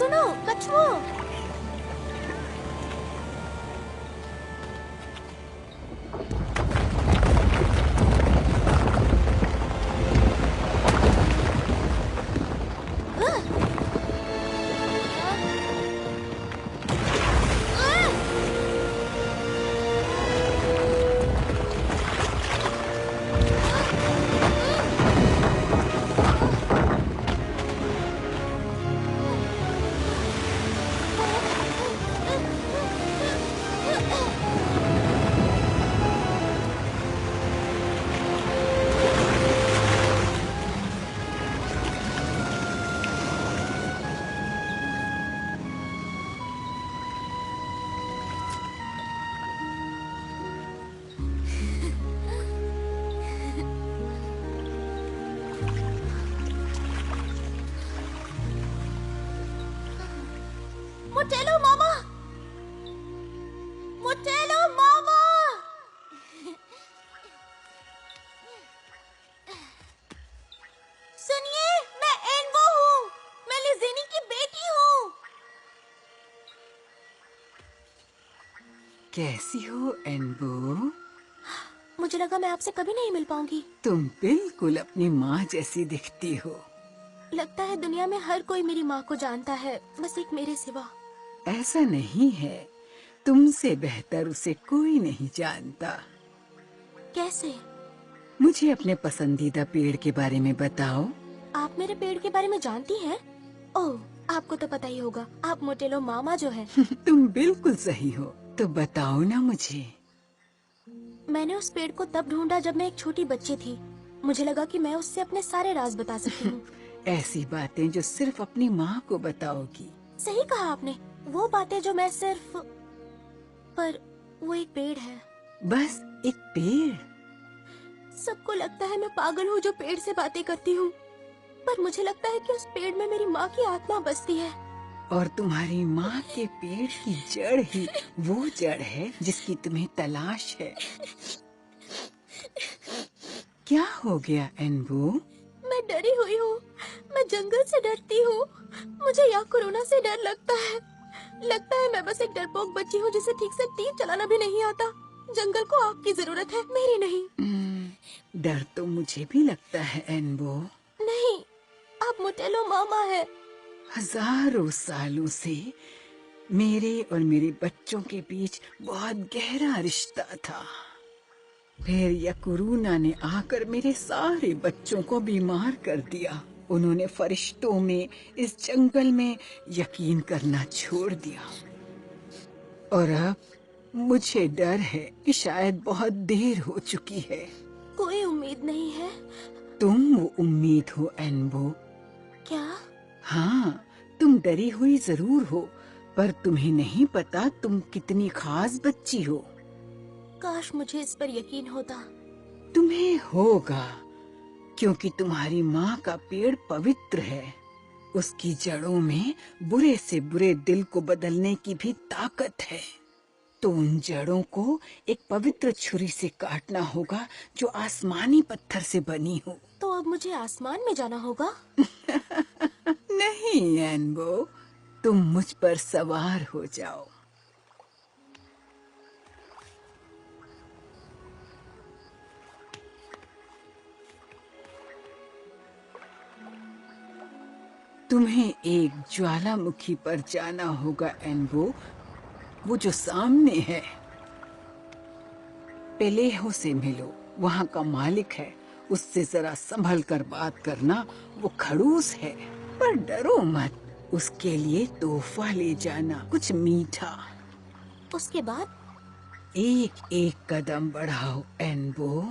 सुनो कछुओं। मोटेलो मामा, मोटेलो मामा। सुनिए, मैं एनबो हूँ। मैं लिज़ेनी की बेटी हूँ। कैसी हो एनबो? मुझे लगा मैं आपसे कभी नहीं मिल पाऊंगी। तुम बिल्कुल अपनी माँ जैसी दिखती हो। लगता है दुनिया में हर कोई मेरी माँ को जानता है, बस एक मेरे सिवा। ऐसा नहीं है, तुमसे बेहतर उसे कोई नहीं जानता। कैसे? मुझे अपने पसंदीदा पेड़ के बारे में बताओ। आप मेरे पेड़ के बारे में जानती हैं? ओह, आपको तो पता ही होगा, आप मोटेलो मामा जो है। तुम बिल्कुल सही हो, तो बताओ ना मुझे। मैंने उस पेड़ को तब ढूंढा जब मैं एक छोटी बच्ची थी। मुझे लगा कि मैं उससे अपने सारे राज बता सकती हूँ। ऐसी बातें जो सिर्फ अपनी माँ को बताओगी। सही कहा आपने, वो बातें जो मैं सिर्फ, पर वो एक पेड़ है। बस एक पेड़? सबको लगता है मैं पागल हूँ जो पेड़ से बातें करती हूँ, पर मुझे लगता है कि उस पेड़ में मेरी माँ की आत्मा बसती है। और तुम्हारी माँ के पेड़ की जड़ ही वो जड़ है जिसकी तुम्हें तलाश है। क्या हो गया एनबो? मैं डरी हुई हूँ, मैं जंगल से डरती हूँ। मुझे यहाँ कोरोना से डर लगता है। लगता है मैं बस एक डरपोक बच्ची हूँ जिसे ठीक से तीर चलाना भी नहीं आता। जंगल को आपकी जरूरत है, मेरी नहीं। डर तो मुझे भी लगता है एनबो। नहीं, आप मोटेलो मामा है। हजारों सालों से मेरे और मेरे बच्चों के बीच बहुत गहरा रिश्ता था। फिर यकुरूना ने आकर मेरे सारे बच्चों को बीमार कर दिया। उन्होंने फरिश्तों में इस जंगल में यकीन करना छोड़ दिया। और अब मुझे डर है कि शायद बहुत देर हो चुकी है। कोई उम्मीद नहीं है? तुम वो उम्मीद हो एनबो। क्या? हाँ, तुम डरी हुई जरूर हो, पर तुम्हें नहीं पता तुम कितनी खास बच्ची हो। काश मुझे इस पर यकीन होता। तुम्हें होगा, क्योंकि तुम्हारी माँ का पेड़ पवित्र है। उसकी जड़ों में बुरे से बुरे दिल को बदलने की भी ताकत है। तो उन जड़ों को एक पवित्र छुरी से काटना होगा जो आसमानी पत्थर से बनी हो। तो अब मुझे आसमान में जाना होगा? नहीं एनबो, तुम मुझ पर सवार हो जाओ। तुम्हें एक ज्वालामुखी पर जाना होगा एनबो, वो जो सामने है। पेलेहो से मिलो, वहाँ का मालिक है। उससे जरा संभल कर बात करना, वो खड़ूस है। पर डरो मत, उसके लिए तोहफा ले जाना, कुछ मीठा। उसके बाद? एक एक कदम बढ़ाओ एनबो।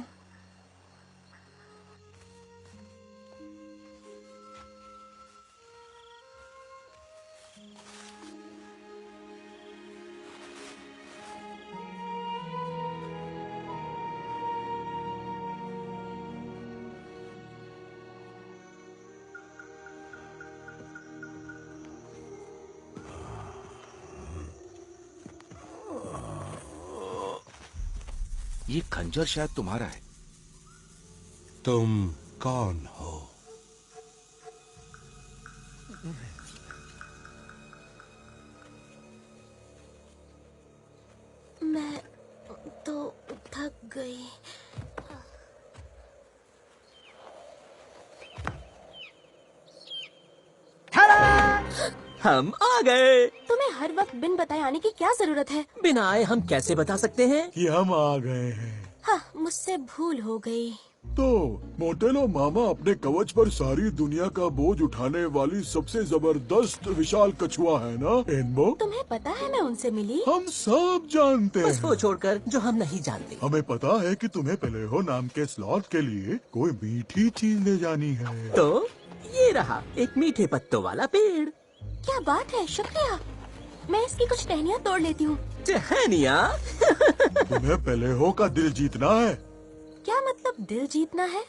ये खंजर शायद तुम्हारा है। तुम कौन हो? मैं तो थक गई। हम आ गए। तुम्हें हर वक्त बिन बताए आने की क्या जरूरत है? बिना आए हम कैसे बता सकते हैं? कि हम आ गए हैं। हाँ, मुझसे भूल हो गई। तो मोटेलो मामा अपने कवच पर सारी दुनिया का बोझ उठाने वाली सबसे जबरदस्त विशाल कछुआ है ना एनबो? तुम्हें पता है मैं उनसे मिली? हम सब जानते बस वो हैं। छोड़कर जो हम नहीं जानते। हमें पता है कि तुम्हें पेलेहो नाम के स्लॉथ के लिए कोई मीठी चीज ले जानी है। तो ये रहा एक मीठे पत्तों वाला पेड़। क्या बात है, शुक्रिया। मैं इसकी कुछ टहनियाँ तोड़ लेती हूँ। टहनिया? तुम्हें पेलेहो का दिल जीतना है। क्या मतलब दिल जीतना है?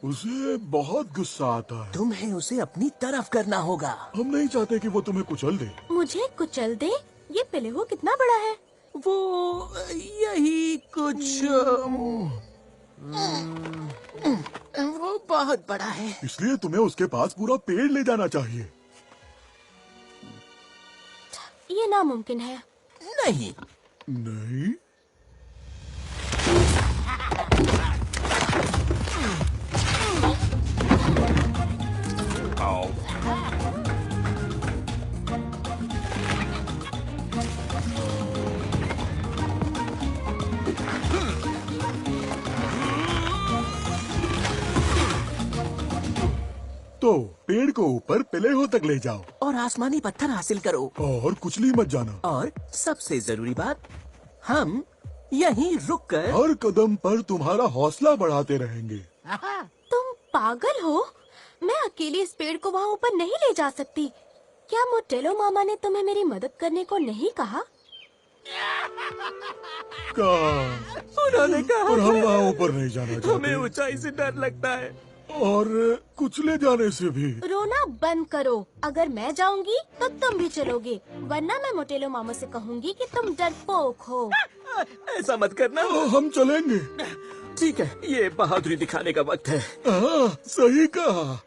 उसे बहुत गुस्सा आता है। तुम्हें उसे अपनी तरफ करना होगा। हम नहीं चाहते कि वो तुम्हें कुचल दे। मुझे कुचल दे? ये पिलेहो कितना बड़ा है? वो यही कुछ वो बहुत बड़ा है। इसलिए तुम्हें उसके पास पूरा पेड़ ले जाना चाहिए। ये नामुमकिन है। नहीं। नहीं, तो पेड़ को ऊपर पेलेहो तक ले जाओ और आसमानी पत्थर हासिल करो। और कुचली मत जाना। और सबसे जरूरी बात, हम यहीं रुककर हर कदम पर तुम्हारा हौसला बढ़ाते रहेंगे। तुम पागल हो? मैं अकेली इस पेड़ को वहाँ ऊपर नहीं ले जा सकती। क्या मोटेलो मामा ने तुम्हें मेरी मदद करने को नहीं कहा? उन्होंने कहा पर हम वहाँ ऊपर नहीं जाना हमें चाहते। ऊंचाई से डर लगता है। और कुचले जाने से भी। रोना बंद करो। अगर मैं जाऊंगी तो तुम भी चलोगे, वरना मैं मोटेलो मामा से कहूंगी कि तुम डरपोक हो। ऐसा मत करना। हम चलेंगे। ठीक है, ये बहादुरी दिखाने का वक्त है। हाँ, सही कहा।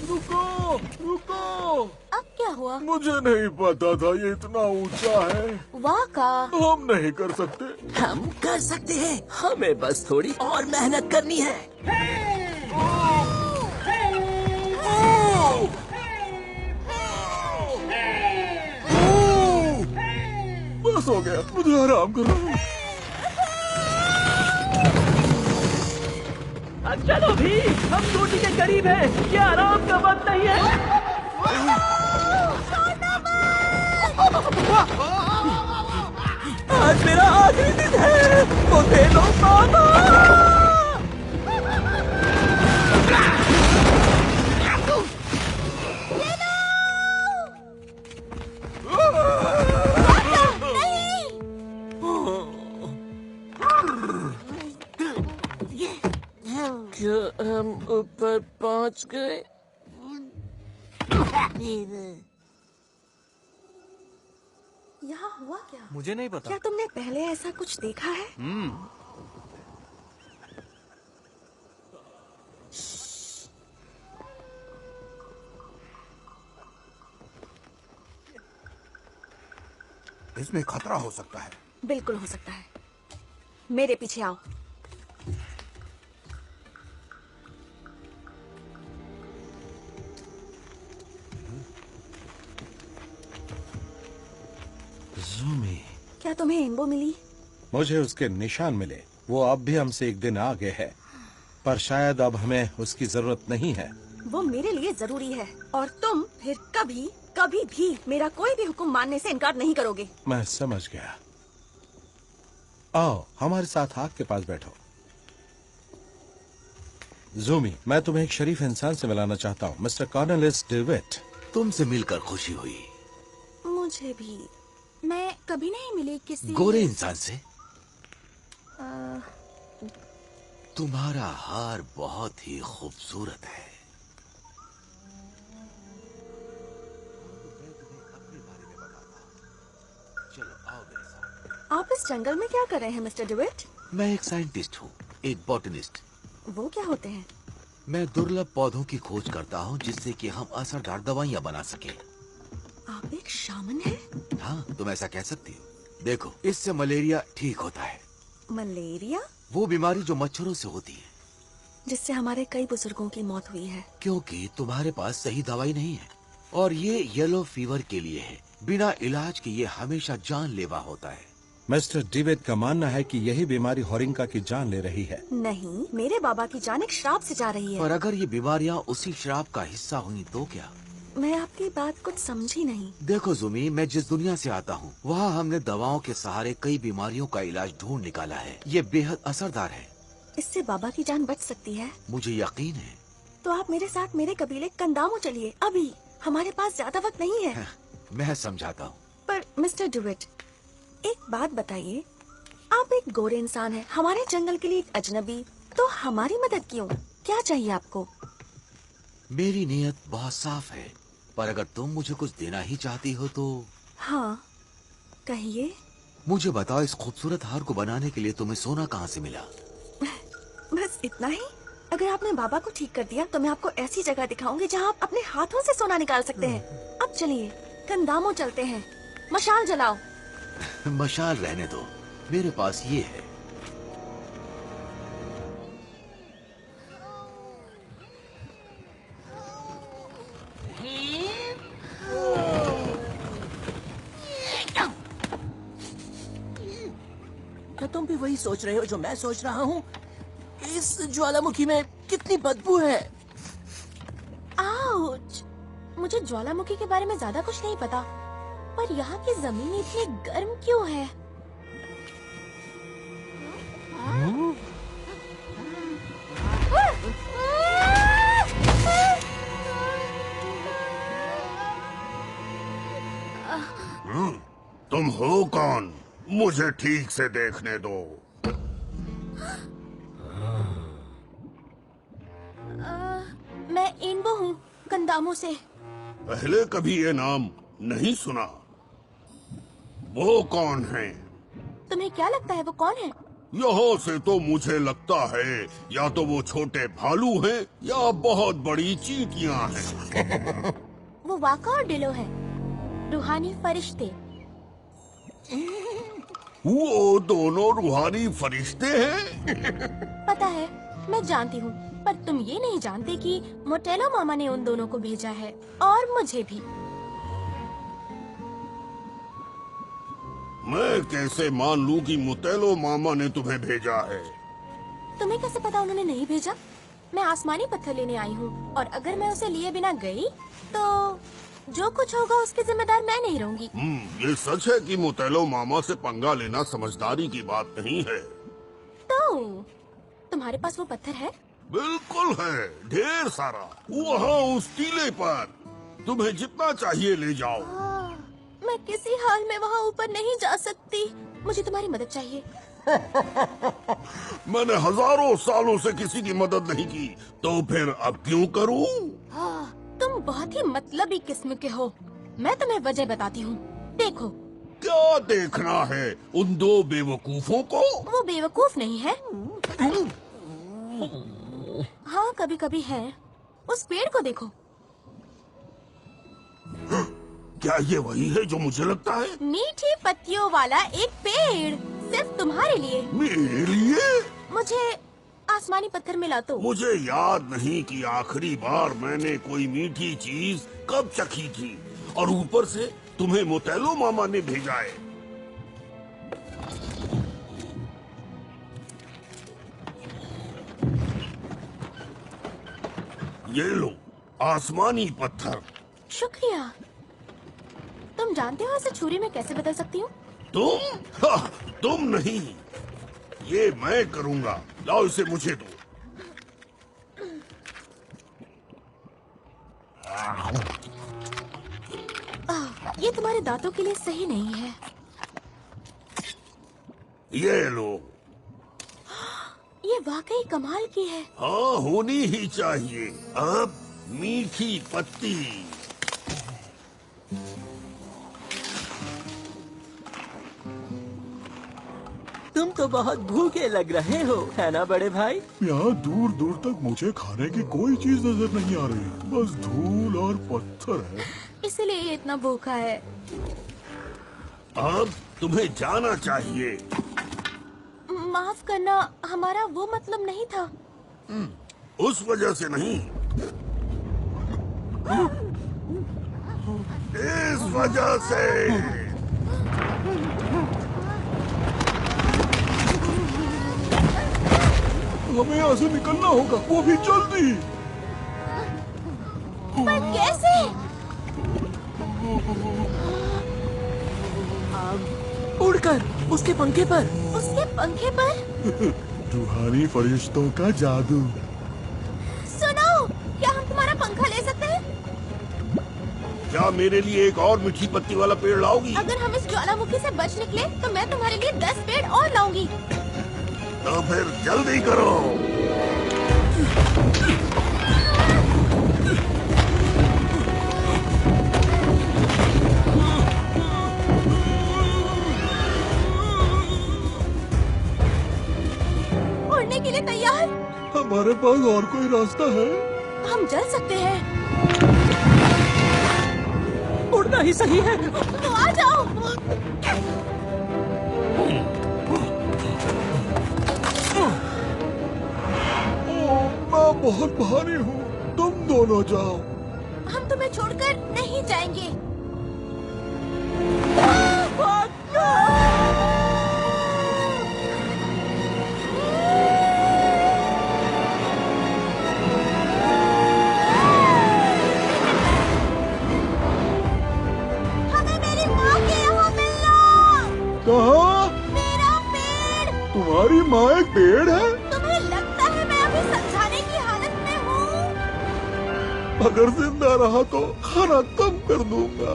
रुको, रुको। अब क्या हुआ? मुझे नहीं पता था ये इतना ऊंचा है। वाह का। हम नहीं कर सकते। हम कर सकते हैं, हमें बस थोड़ी और मेहनत करनी है। बस हो गया, मुझे आराम करो। चलो भी, हम चोटी के करीब हैं। ये आराम का वक्त नहीं है। आज मेरा आखिरी दिन है। मोटेलो मामा। क्या हम ऊपर पहुंच गए? यहाँ हुआ क्या? मुझे नहीं पता। क्या तुमने पहले ऐसा कुछ देखा है? इसमें खतरा हो सकता है। बिल्कुल हो सकता है। मेरे पीछे आओ। ज़ूमी, क्या तुम्हें एम्बो मिली? मुझे उसके निशान मिले। वो अब भी हमसे एक दिन आगे है, पर शायद अब हमें उसकी जरूरत नहीं है। वो मेरे लिए जरूरी है और तुम फिर कभी कभी भी मेरा कोई भी हुक्म मानने से इनकार नहीं करोगे। मैं समझ गया। आओ हमारे साथ आग के पास बैठो। ज़ूमी, मैं तुम्हें एक शरीफ इंसान से मिलाना चाहता हूँ, मिस्टर कॉर्नेलिस डेविड। तुमसे मिलकर खुशी हुई। मुझे भी। मैं कभी नहीं मिली किसी गोरे इंसान से। तुम्हारा हार बहुत ही खूबसूरत है। चलो आओ मेरे साथ। आप इस जंगल में क्या कर रहे हैं मिस्टर डेविड? मैं एक साइंटिस्ट हूँ, एक बॉटनिस्ट। वो क्या होते हैं? मैं दुर्लभ पौधों की खोज करता हूँ जिससे कि हम असरदार दवाइयाँ बना सके। आप एक शामन हैं? हाँ, तुम ऐसा कह सकती हो। देखो, इससे मलेरिया ठीक होता है। मलेरिया? वो बीमारी जो मच्छरों से होती है। जिससे हमारे कई बुजुर्गों की मौत हुई है। क्योंकि तुम्हारे पास सही दवाई नहीं है। और ये येलो फीवर के लिए है। बिना इलाज के ये हमेशा जानलेवा होता है। मिस्टर डिविड का मानना है कि यही बीमारी होरिंका की जान ले रही है। नहीं, मेरे बाबा की जान एक श्राप से जा रही है। पर अगर ये बीमारियाँ उसी श्राप का हिस्सा हुई तो क्या? मैं आपकी बात कुछ समझी नहीं। देखो जुमी, मैं जिस दुनिया से आता हूँ वहाँ हमने दवाओं के सहारे कई बीमारियों का इलाज ढूंढ निकाला है। ये बेहद असरदार है। इससे बाबा की जान बच सकती है। मुझे यकीन है। तो आप मेरे साथ मेरे कबीले कंदामो चलिए अभी। हमारे पास ज्यादा वक्त नहीं है। मैं समझाता हूँ। पर मिस्टर डिविड, एक बात बताइए, आप एक गोरे इंसान हैं, हमारे जंगल के लिए एक अजनबी, तो हमारी मदद क्यों? क्या चाहिए आपको? मेरी नीयत बहुत साफ है, पर अगर तुम मुझे कुछ देना ही चाहती हो तो। हाँ, कहिए। मुझे बताओ, इस खूबसूरत हार को बनाने के लिए तुम्हें सोना कहाँ से मिला? बस इतना ही? अगर आपने बाबा को ठीक कर दिया तो मैं आपको ऐसी जगह दिखाऊंगी जहाँ आप अपने हाथों से सोना निकाल सकते हैं। अब चलिए, कंदामो चलते हैं। मशाल जलाओ। मशाल रहने दो, मेरे पास ये है। क्या तुम भी वही सोच रहे हो जो मैं सोच रहा हूँ? इस ज्वालामुखी में कितनी बदबू है। आउच! मुझे ज्वालामुखी के बारे में ज्यादा कुछ नहीं पता, पर यहाँ की जमीन इतनी गर्म क्यों है? तुम हो कौन? मुझे ठीक से देखने दो। मैं इनबो हूँ, कंदामो से। पहले कभी ये नाम नहीं सुना। वो कौन है? तुम्हें क्या लगता है वो कौन है? यहाँ से तो मुझे लगता है या तो वो छोटे भालू हैं या बहुत बड़ी चींटियां हैं। वो वाका और डिलो है, रूहानी फरिश्ते। वो दोनों रूहानी फरिश्ते हैं। पता है, मैं जानती हूँ, पर तुम ये नहीं जानते कि मोटेलो मामा ने उन दोनों को भेजा है, और मुझे भी। मैं कैसे मान लूं कि मुतेलो मामा ने तुम्हें भेजा है? तुम्हें कैसे पता उन्होंने नहीं भेजा? मैं आसमानी पत्थर लेने आई हूँ, और अगर मैं उसे लिए बिना गई तो जो कुछ होगा उसकी जिम्मेदार मैं नहीं रहूंगी। ये सच है कि मुतेलो मामा से पंगा लेना समझदारी की बात नहीं है। तो तुम्हारे पास वो पत्थर है? बिल्कुल है, ढेर सारा, वहाँ उस टीले पर। तुम्हें जितना चाहिए ले जाओ। मैं किसी हाल में वहाँ ऊपर नहीं जा सकती। मुझे तुम्हारी मदद चाहिए। मैंने हजारों सालों से किसी की मदद नहीं की, तो फिर अब क्यों करूं? तुम बहुत ही मतलबी किस्म के हो। मैं तुम्हें वजह बताती हूँ। देखो। क्या देखना है उन दो बेवकूफों को? वो बेवकूफ नहीं है। हाँ, कभी कभी है। उस पेड़ को देखो। क्या ये वही है जो मुझे लगता है? मीठी पत्तियों वाला एक पेड़, सिर्फ तुम्हारे लिए। मेरे लिए? मुझे आसमानी पत्थर मिला तो। मुझे याद नहीं कि आखिरी बार मैंने कोई मीठी चीज कब चखी थी, और ऊपर से तुम्हें मोतेलो मामा ने भेजा है। ये लो, आसमानी पत्थर। शुक्रिया। तुम जानते हो इसे छुरी में कैसे बदल सकती हूँ? तुम नहीं, ये मैं करूँगा। लाओ इसे मुझे दो। ये तुम्हारे दांतों के लिए सही नहीं है। ये लो। ये वाकई कमाल की है। हाँ, होनी ही चाहिए। अब मीठी पत्ती। तुम तो बहुत भूखे लग रहे हो, है ना बड़े भाई? यहाँ दूर दूर तक मुझे खाने की कोई चीज नजर नहीं आ रही, बस धूल और पत्थर है। इसलिए ये इतना भूखा है। अब तुम्हें जाना चाहिए। माफ करना, हमारा वो मतलब नहीं था। उस वजह से नहीं, इस वजह से। हमें यहाँ से निकलना होगा, वो भी जल्दी। पर कैसे? उड़कर उसके पंखे पर। उसके पंखे पर? रूहानी फरिश्तों का जादू। सुनो, क्या हम तुम्हारा पंखा ले सकते हैं? क्या मेरे लिए एक और मीठी पत्ती वाला पेड़ लाओगी? अगर हम इस ज्वालामुखी से बच निकले तो मैं तुम्हारे लिए 10 पेड़ और लाऊंगी। तो फिर जल्दी करो। उड़ने के लिए तैयार? हमारे पास और कोई रास्ता है? हम जल सकते हैं। उड़ना ही सही है। तो आ जाओ। मैं बहुत भारी हूँ, तुम दोनों जाओ। हम तुम्हें छोड़कर नहीं जाएंगे। हमें मेरी माँ के यहाँ मिलना। कहाँ? मेरा पेड़। तुम्हारी माँ एक पेड़ है? तुम्हें लगता है मैं अभी समझाने की हालत में हूँ? अगर जिंदा रहा तो खाना कम कर दूंगा।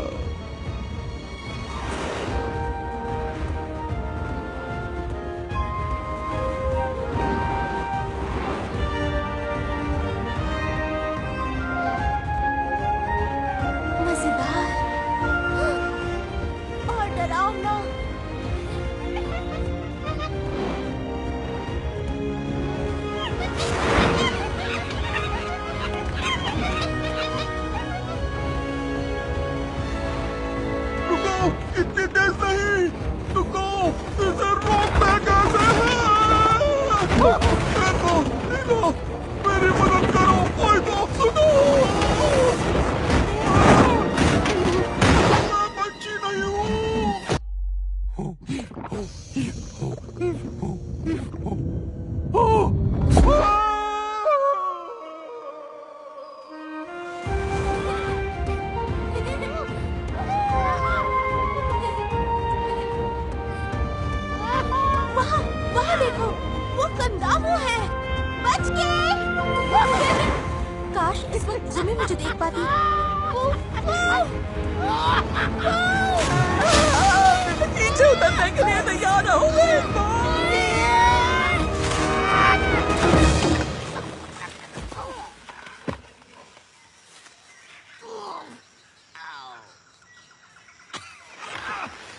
मजेदार और डरावना। रुको, इतनी तेज नहीं। रुको, इसे रोकना कैसे है? देखो, नीनो, मेरी मदद करो, कोई तो सुनो। मैं बच्ची नहीं हूँ। वहाँ वहाँ देखो, वो कंदामू है। बच के। काश इस वक्त जिमी मुझे देख पाती। नीचे उतरने के लिए तैयार हो गए।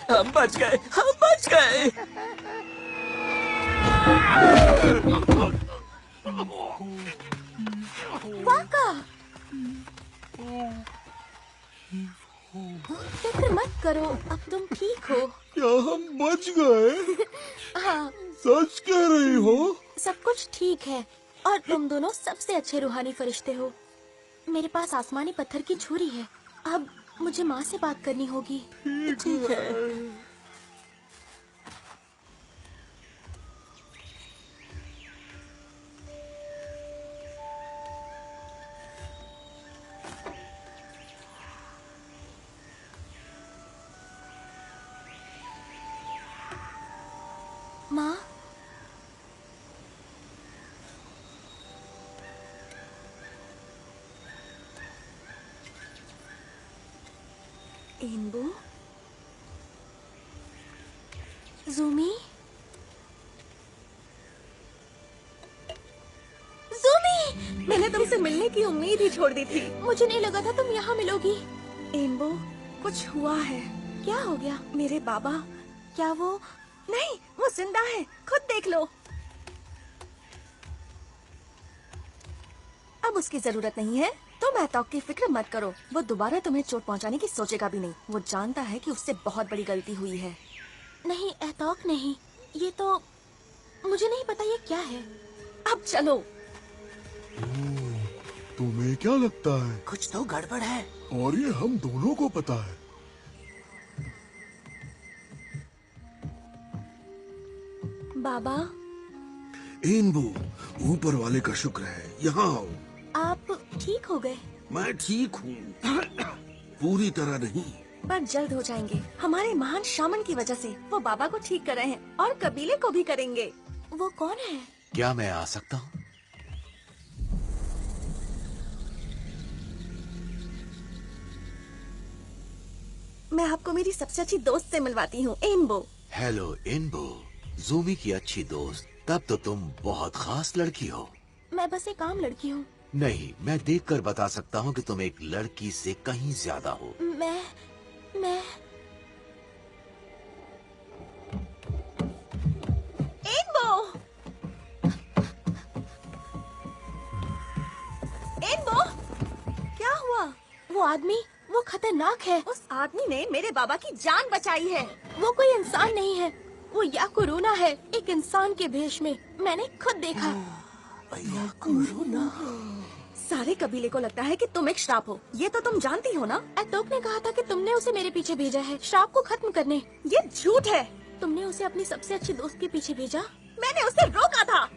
हम बच गए, हम बच गए। वाका, फिक्र मत करो, अब तुम ठीक हो। क्या हम बच गए? हाँ, सच कह रही हो? सब कुछ ठीक है और तुम दोनों सबसे अच्छे रूहानी फरिश्ते हो। मेरे पास आसमानी पत्थर की छुरी है। अब मुझे माँ से बात करनी होगी। ठीक है। माँ, एनबो, ज़ूमी, ज़ूमी, मैंने तुमसे मिलने की उम्मीद ही छोड़ दी थी। मुझे नहीं लगा था तुम यहाँ मिलोगी। एनबो, कुछ हुआ है। क्या हो गया? मेरे बाबा, क्या वो नहीं, वो जिंदा है, खुद देख लो। अब उसकी जरूरत नहीं है, तुम एतौक की फिक्र मत करो। वो दोबारा तुम्हें चोट पहुंचाने की सोचेगा भी नहीं। वो जानता है कि उससे बहुत बड़ी गलती हुई है। नहीं एतौक नहीं, ये तो मुझे नहीं पता ये क्या है। अब चलो। तुम्हें क्या लगता है? कुछ तो गड़बड़ है। और ये हम दोनों को पता है। बाबा, एनबो, ऊपर वाले का शुक्र है। यहाँ आओ। आप ठीक हो गए? मैं ठीक हूँ, पूरी तरह नहीं। पर जल्द हो जाएंगे। हमारे महान शामन की वजह से वो बाबा को ठीक कर रहे हैं और कबीले को भी करेंगे। वो कौन है? क्या मैं आ सकता हूँ? मैं आपको मेरी सबसे अच्छी दोस्त से मिलवाती हूँ, एनबो। हेलो इनबो, जूमी की अच्छी दोस्त। तब तो तुम बहुत खास लड़की हो। मैं बस एक आम लड़की हूँ। नहीं, मैं देखकर बता सकता हूँ कि तुम एक लड़की से कहीं ज्यादा हो। मैं एनबो, एनबो, क्या हुआ? वो आदमी, वो खतरनाक है। उस आदमी ने मेरे बाबा की जान बचाई है। वो कोई इंसान नहीं है, वो याकुरूना है, एक इंसान के भेष में। मैंने खुद देखा। सारे कबीले को लगता है कि तुम एक श्राप हो। ये तो तुम जानती हो ना। एतौक ने कहा था कि तुमने उसे मेरे पीछे भेजा है, श्राप को खत्म करने। ये झूठ है। तुमने उसे अपनी सबसे अच्छी दोस्त के पीछे भेजा। मैंने उसे रोका था।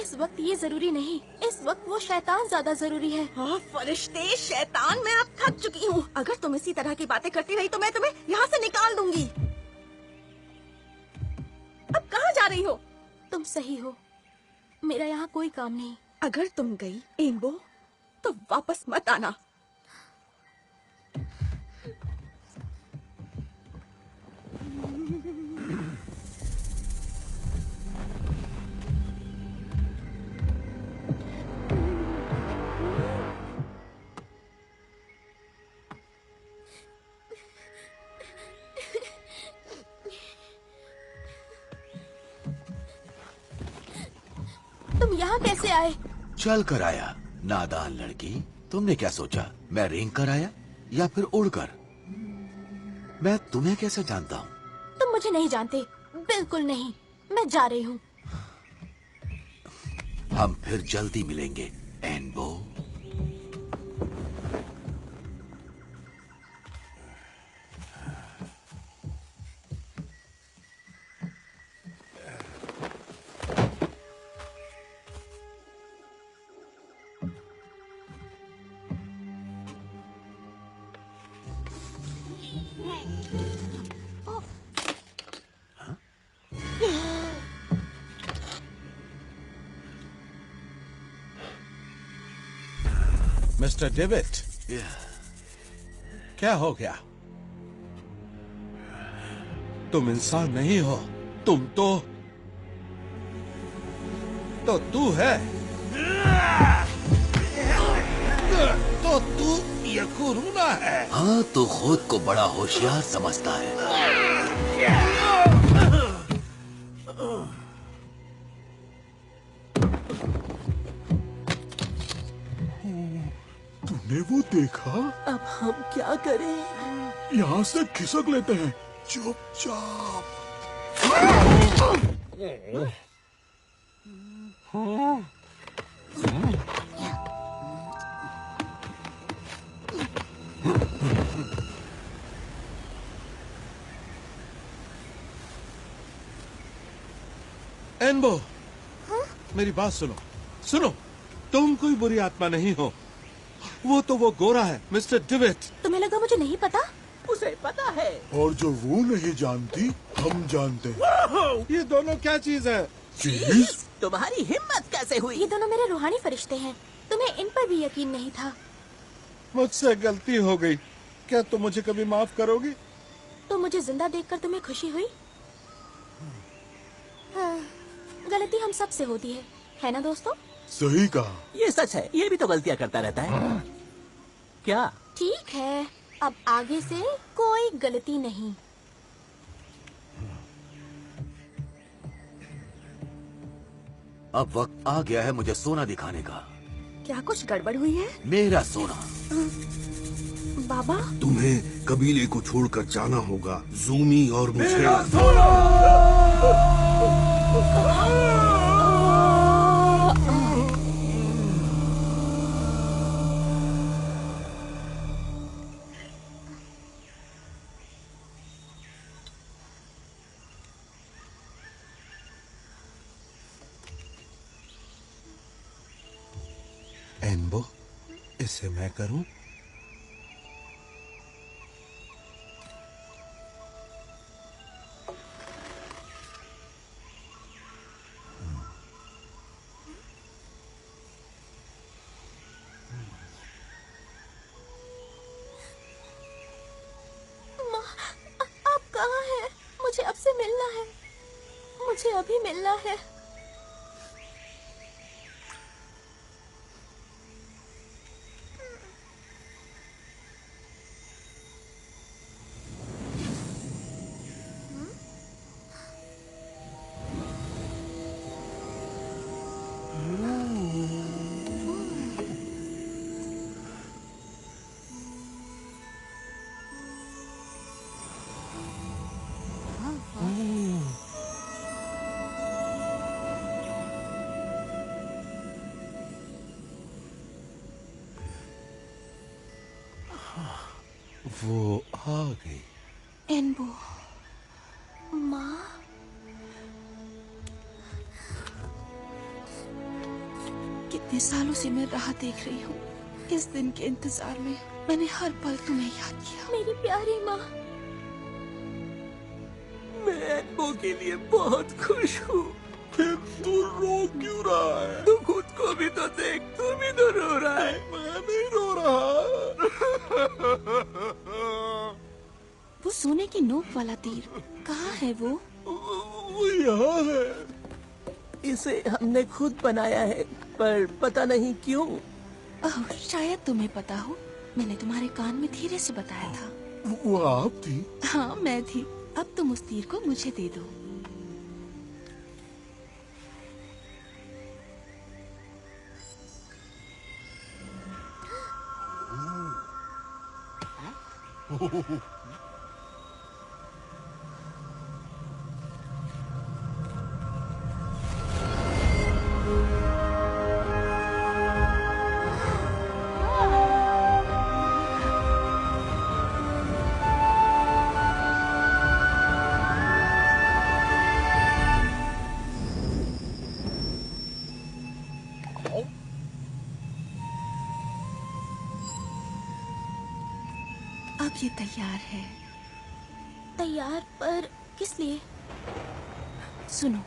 इस वक्त ये जरूरी नहीं, इस वक्त वो शैतान ज्यादा जरूरी है। हाँ, फरिश्ते, शैतान, मैं अब थक चुकी हूँ। अगर तुम इसी तरह की बातें करती रही तो मैं तुम्हें यहाँ से निकाल दूंगी। अब कहाँ जा रही हो? तुम सही हो, मेरा यहाँ कोई काम नहीं। अगर तुम गई एनबो तो वापस मत आना। तुम यहाँ कैसे आए? चल कर आया, नादान लड़की। तुमने क्या सोचा, मैं रेंग कर आया या फिर उड़कर? मैं तुम्हें कैसे जानता हूँ? तुम मुझे नहीं जानते, बिल्कुल नहीं। मैं जा रही हूँ। हम फिर जल्दी मिलेंगे, एनबो। मिस्टर डेविड, क्या हो गया? तुम इंसान नहीं हो, तुम तो तू है। तो तू याकुरूना है। हाँ, तो खुद को बड़ा होशियार समझता है। तुमने वो देखा? अब हम क्या करें? यहाँ से खिसक लेते हैं, चुपचाप। एनबो, मेरी बात सुनो, सुनो। तुम कोई बुरी आत्मा नहीं हो। वो गोरा है, मिस्टर डेविड। तुम्हें लगा मुझे नहीं पता? उसे पता है। और जो वो नहीं जानती, हम जानते हैं। ये दोनों क्या चीज है? चीज? तुम्हारी हिम्मत कैसे हुई? ये दोनों मेरे रूहानी फरिश्ते हैं। तुम्हें इन पर भी यकीन नहीं था। मुझसे गलती हो गई। क्या तुम मुझे कभी माफ करोगी? तो मुझे जिंदा देखकर तुम्हें खुशी हुई? हाँ, गलती हम सब से होती है ना दोस्तों? सही कहा। ये सच है, ये भी तो गलतियां करता रहता है। क्या? ठीक है, अब आगे से कोई गलती नहीं। अब वक्त आ गया है मुझे सोना दिखाने का। क्या कुछ गड़बड़ हुई है मेरा सोना। बाबा? तुम्हें कबीले को छोड़कर जाना होगा, जूमी और मुझे। एनबो, इसे मैं करूं? आप कहाँ हैं? मुझे आपसे मिलना है, मुझे अभी मिलना है। वो आ गई। एनबो, माँ। कितने सालों से मैं राह देख रही हूँ। इस दिन के इंतजार में मैंने हर पल तुम्हें याद किया। मेरी प्यारी माँ। मैं एनबो के लिए बहुत खुश हूँ। फिर तू रो क्यों रहा है? तू खुद को भी तो देख, तू भी तो रो रहा है। मैं नहीं रो रहा। वो सोने की नोक वाला तीर कहाँ है वो? वो यहाँ है। इसे हमने खुद बनाया है, पर पता नहीं क्यों। ओह, शायद तुम्हें पता हो। मैंने तुम्हारे कान में धीरे से बताया था। वो आप थी? हाँ, मैं थी। अब तुम उस तीर को मुझे दे दो। अब ये तैयार है। तैयार? पर किस लिए? सुनो।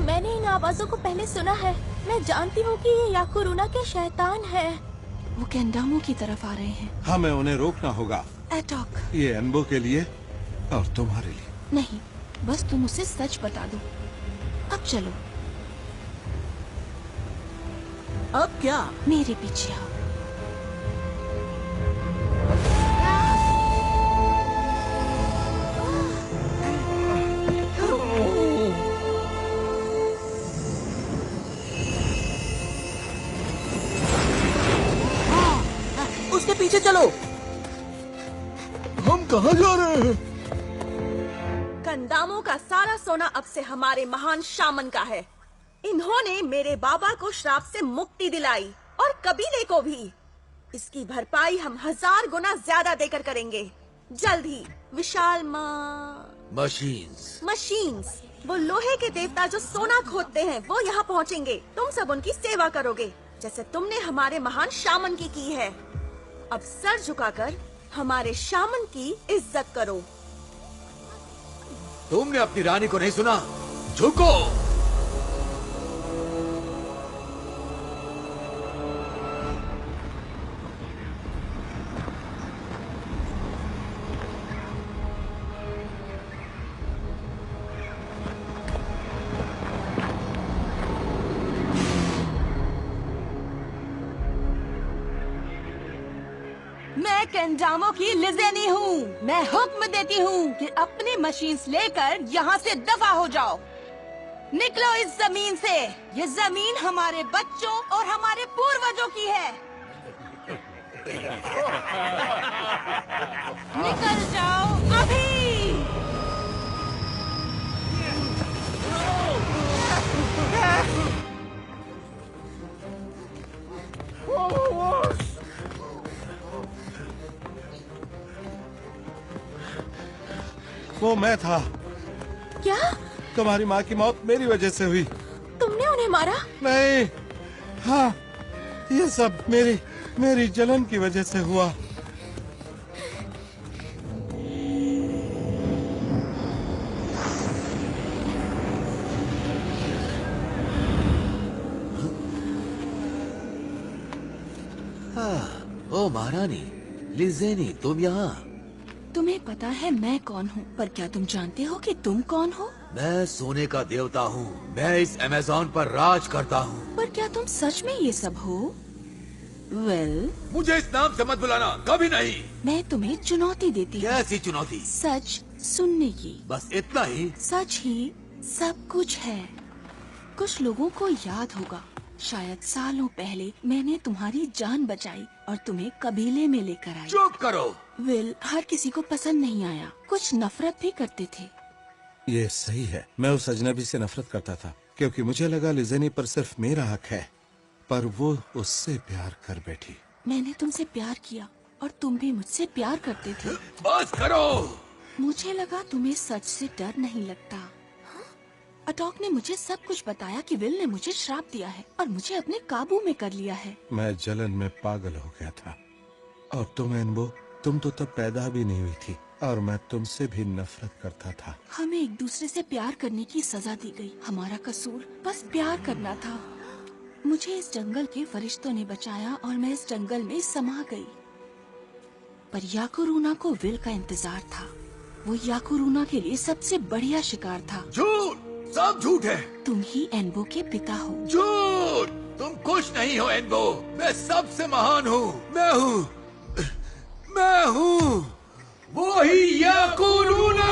मैंने इन आवाजों को पहले सुना है। मैं जानती हूँ कि ये याकुरुना के शैतान है। वो केंडामो की तरफ आ रहे हैं। हमें उन्हें रोकना होगा। एटॉक। ये एनबो के लिए और तुम्हारे लिए। नहीं, बस तुम उसे सच बता दो। अब चलो। अब क्या? मेरे पीछे आओ। उसके पीछे चलो। हम कहाँ जा रहे हैं? कंदामो का सारा सोना अब से हमारे महान शामन का है। इन्होंने मेरे बाबा को श्राप से मुक्ति दिलाई और कबीले को भी। इसकी भरपाई हम 1000 गुना ज्यादा देकर करेंगे। जल्द ही विशाल मशीन्स, वो लोहे के देवता जो सोना खोदते हैं, वो यहाँ पहुँचेंगे। तुम सब उनकी सेवा करोगे जैसे तुमने हमारे महान शामन की है। अब सर झुकाकर हमारे शामन की इज्जत करो। तुमने अपनी रानी को नहीं सुना? झुको। केंडामो की लिजेनी हूँ। मैं हुक्म देती हूँ कि अपनी मशीन्स लेकर यहाँ से दफा हो जाओ। निकलो इस जमीन से। ये जमीन हमारे बच्चों और हमारे पूर्वजों की है। निकल जाओ अभी। वो मैं था। क्या तुम्हारी माँ की मौत मेरी वजह से हुई। तुमने उन्हें मारा? नहीं, हाँ, ये सब मेरी जलन की वजह से हुआ। ओ महारानी लिजेनी, तुम यहाँ? तुम्हें पता है मैं कौन हूँ, पर क्या तुम जानते हो कि तुम कौन हो? मैं सोने का देवता हूँ। मैं इस अमेज़न पर राज करता हूँ। पर क्या तुम सच में ये सब हो? वेल, मुझे इस नाम से मत बुलाना, कभी नहीं। मैं तुम्हें चुनौती देती हूँ। कैसी चुनौती? सच सुनने की। बस इतना ही? सच ही सब कुछ है। कुछ लोगों को याद होगा, शायद सालों पहले मैंने तुम्हारी जान बचाई और तुम्हें कबीले में लेकर आई। चुप करो। विल हर किसी को पसंद नहीं आया, कुछ नफरत भी करते थे। ये सही है, मैं उस अजनबी से नफरत करता था क्योंकि मुझे लगा लिजेनी पर सिर्फ मेरा हक है, पर वो उससे प्यार कर बैठी। मैंने तुमसे प्यार किया और तुम भी मुझसे प्यार करते थे। बस करो। मुझे लगा तुम्हें सच से डर नहीं लगता। हाँ? अटॉक ने मुझे सब कुछ बताया कि विल ने मुझे श्राप दिया है और मुझे अपने काबू में कर लिया है। मैं जलन में पागल हो गया था। और तुम एनबो, तुम तो तब पैदा भी नहीं हुई थी और मैं तुमसे भी नफरत करता था। हमें एक दूसरे से प्यार करने की सजा दी गई। हमारा कसूर बस प्यार करना था। मुझे इस जंगल के फरिश्तों ने बचाया और मैं इस जंगल में समा गई। पर याकुरूना को विल का इंतजार था। वो याकुरूना के लिए सबसे बढ़िया शिकार था। झूठ, सब झूठ है। तुम ही एनबो के पिता हो। झूठ, तुम खुश नहीं हो एनबो। मैं सबसे महान हूँ। मैं हूँ वो ही याकुरूना।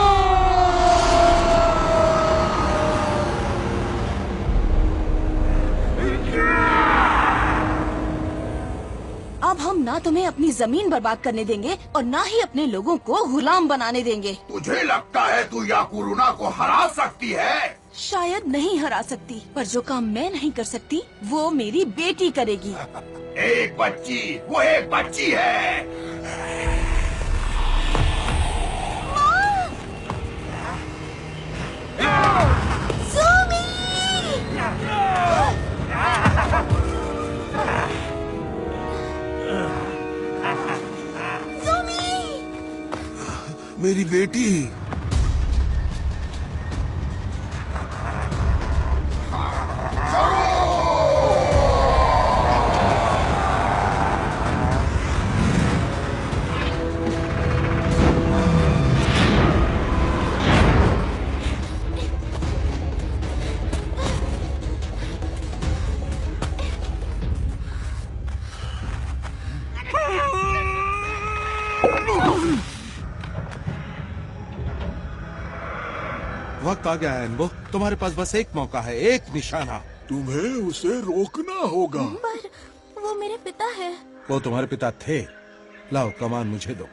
अब हम ना तुम्हें अपनी जमीन बर्बाद करने देंगे और ना ही अपने लोगों को गुलाम बनाने देंगे। तुझे लगता है तू याकुरूना को हरा सकती है? शायद नहीं हरा सकती, पर जो काम मैं नहीं कर सकती वो मेरी बेटी करेगी। एक बच्ची, वो एक बच्ची है। मेरी बेटी। वक्त आ गया है एनबो, तुम्हारे पास बस एक मौका है, एक निशाना। तुम्हें उसे रोकना होगा। पर वो मेरे पिता है। वो तुम्हारे पिता थे। लाओ कमान मुझे दो।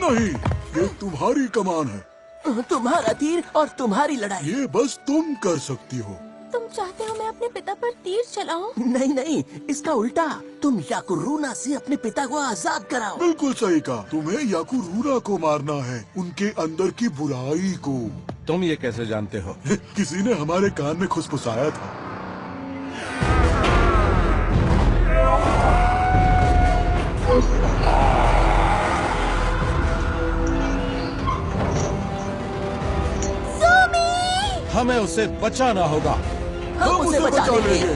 नहीं, ये तुम्हारी कमान है। तुम्हारा तीर और तुम्हारी लड़ाई। ये बस तुम कर सकती हो। तुम चाहते हो मैं अपने पिता पर तीर चलाऊं? नहीं नहीं, इसका उल्टा, तुम याकुरूना से अपने पिता को आजाद कराओ। बिल्कुल सही कहा। तुम्हें याकुरूना को मारना है, उनके अंदर की बुराई को। तुम ये कैसे जानते हो? किसी ने हमारे कान में खुसफुसाया था। हमें उसे बचाना होगा। हम उसे बचा लेंगे।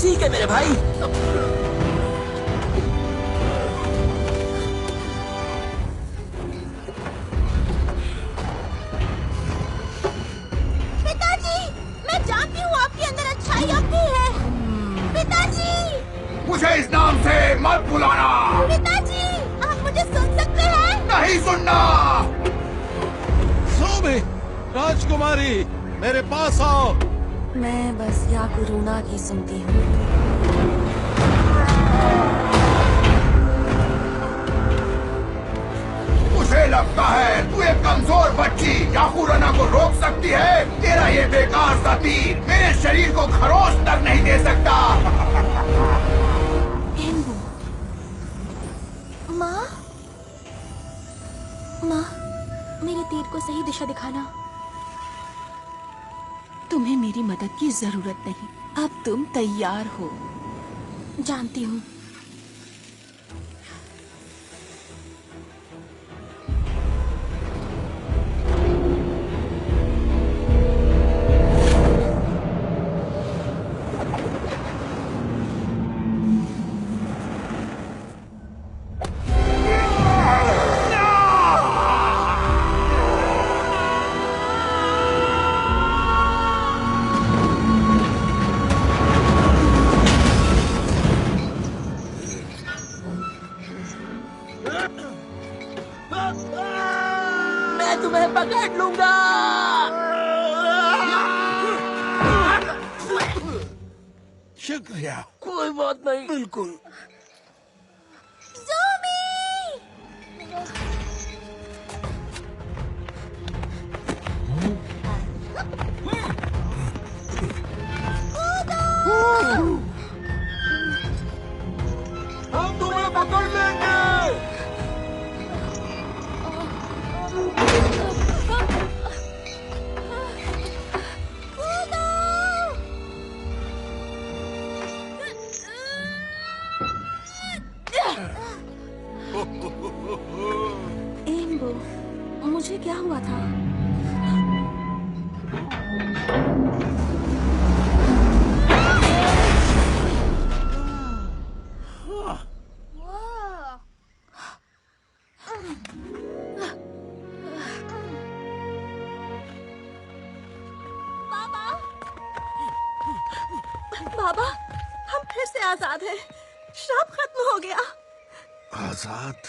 ठीक है मेरे भाई। पिताजी, मैं जानती हूँ आपके अंदर अच्छाई अब भी है। पिताजी, मुझे इस नाम से मत बुलाना। पिताजी, आप मुझे सुन सकते हैं? नहीं सुनना। सोमी, राजकुमारी, मेरे पास आओ। मैं बस याकुरूना की सुनती हूँ। मुझे लगता है तू एक कमजोर बच्ची याकुरना को रोक सकती है। तेरा ये बेकार सा तीर मेरे शरीर को खरोच तक नहीं दे सकता। एम्बू, माँ, माँ, मेरे तीर को सही दिशा दिखाना। तुम्हें मेरी मदद की जरूरत नहीं, अब तुम तैयार हो। जानती हूँ। मैं तुम्हें पकड़ लूंगा। शुक्रिया। कोई बात नहीं। बिल्कुल। हम तुम्हें पकड़ लेंगे। एम्बो, मुझे क्या हुआ था? बाबा, हम फिर से आजाद हैं। श्राप खत्म हो गया। आजाद?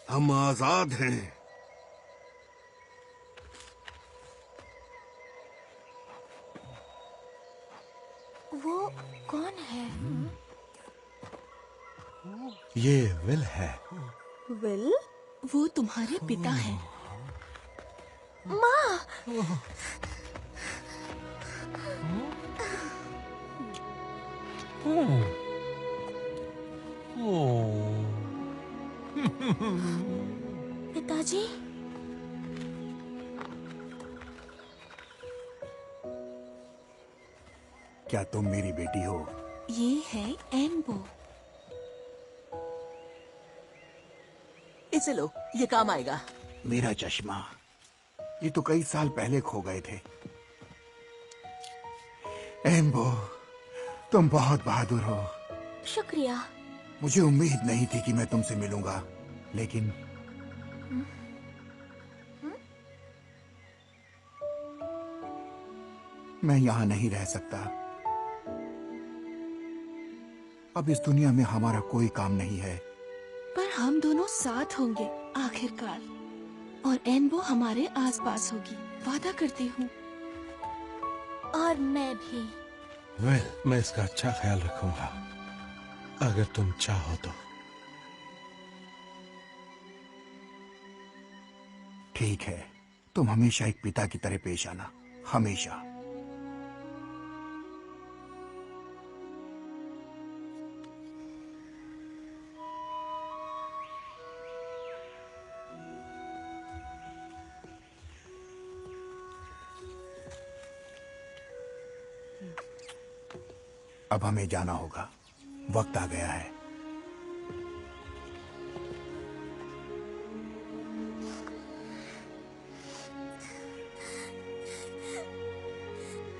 हम आजाद हैं। वो कौन है? ये विल है। विल? वो तुम्हारे पिता हैं। माँ, पिताजी, क्या तुम मेरी बेटी हो? ये है एम्बो। इसे लो, ये काम आएगा। मेरा चश्मा, ये तो कई साल पहले खो गए थे। एम्बो, तुम बहुत बहादुर हो। शुक्रिया। मुझे उम्मीद नहीं थी कि मैं तुमसे मिलूंगा, लेकिन मैं यहाँ नहीं रह सकता। अब इस दुनिया में हमारा कोई काम नहीं है। पर हम दोनों साथ होंगे आखिरकार, और एम्बो हमारे आसपास होगी, वादा करती हूँ। और मैं भी। विल, मैं इसका अच्छा ख्याल रखूंगा, अगर तुम चाहो तो। ठीक है, तुम हमेशा एक पिता की तरह पेश आना, हमेशा। अब हमें जाना होगा, वक्त आ गया है।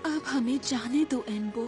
अब हमें जाने दो एम्बो।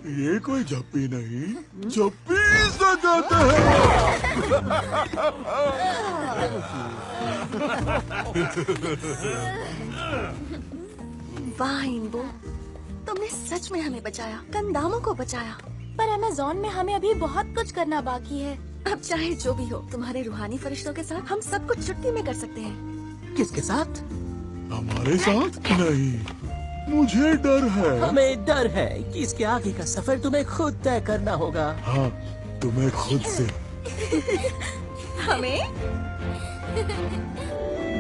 ये कोई झप्पी नहीं, झप्पी इसे कहते हैं। वाह इम्बो, तुमने सच में हमें बचाया, कंदामों को बचाया। पर अमेज़न में हमें अभी बहुत कुछ करना बाकी है। अब चाहे जो भी हो, तुम्हारे रूहानी फरिश्तों के साथ हम सब कुछ चुटकी में कर सकते हैं। किसके साथ? हमारे साथ नहीं, मुझे डर है। हमें डर है कि इसके आगे का सफर तुम्हें खुद तय करना होगा। हाँ, तुम्हें खुद से। हमें?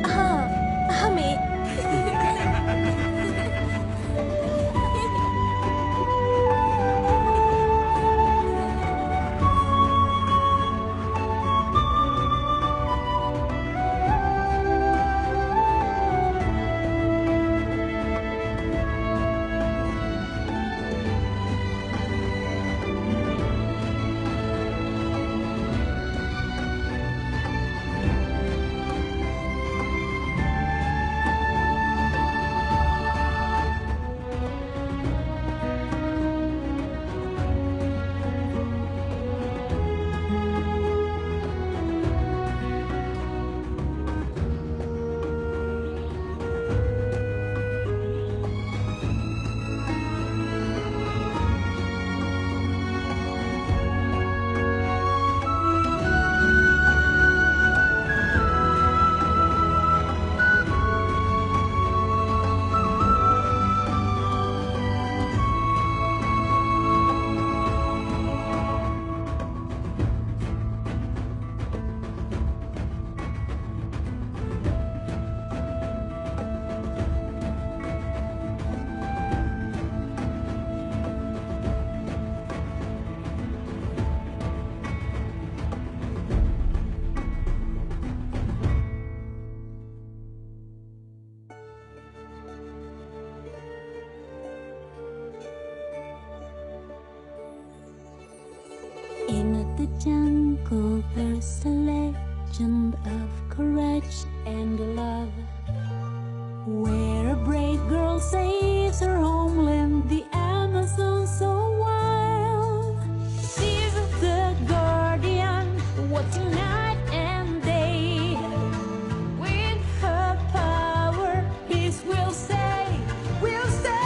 हाँ, हमें। In the jungle, there's a legend of courage and love, where a brave girl saves her homeland, the Amazon so wild. She's the guardian, watching night and day. With her power, peace will stay, will stay.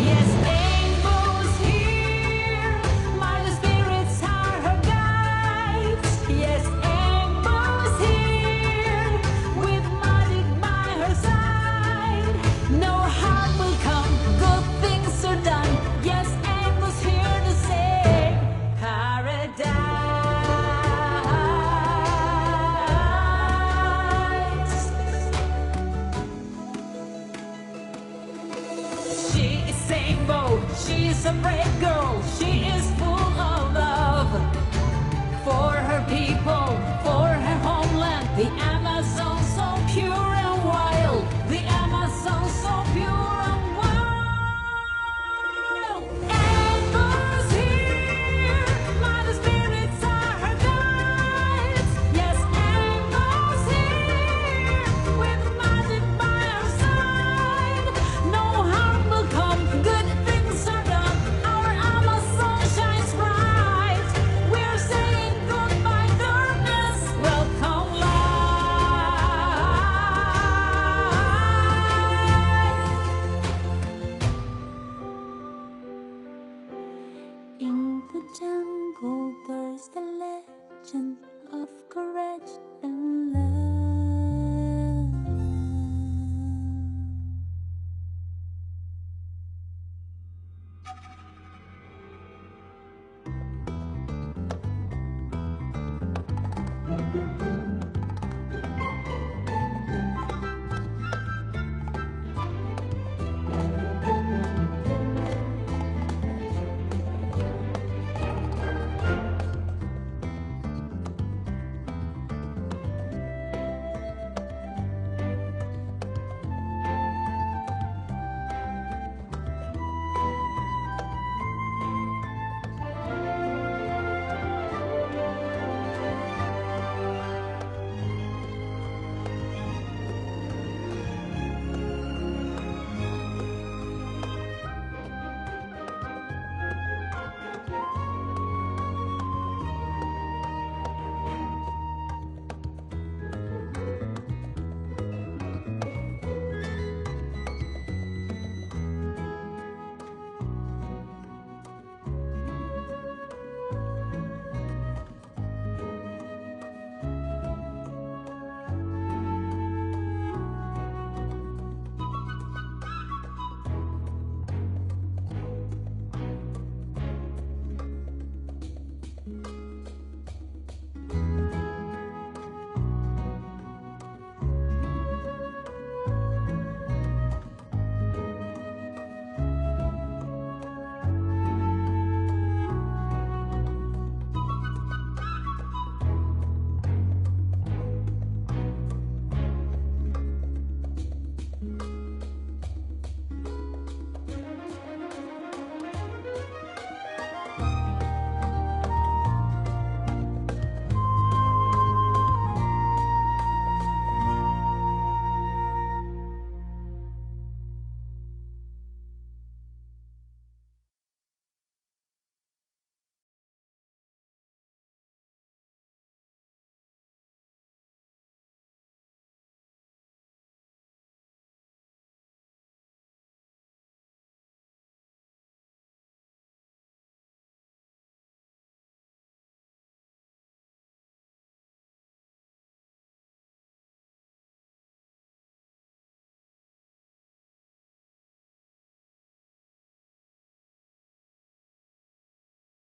Yes, Rainbow's here, mighty spirits are her guides. Yes, Rainbow's here, with magic by her side. No harm will come, good things are done. Yes, Rainbow's here to save paradise. She is Rainbow, she is a brave girl, she is full of love for her people, for her homeland, the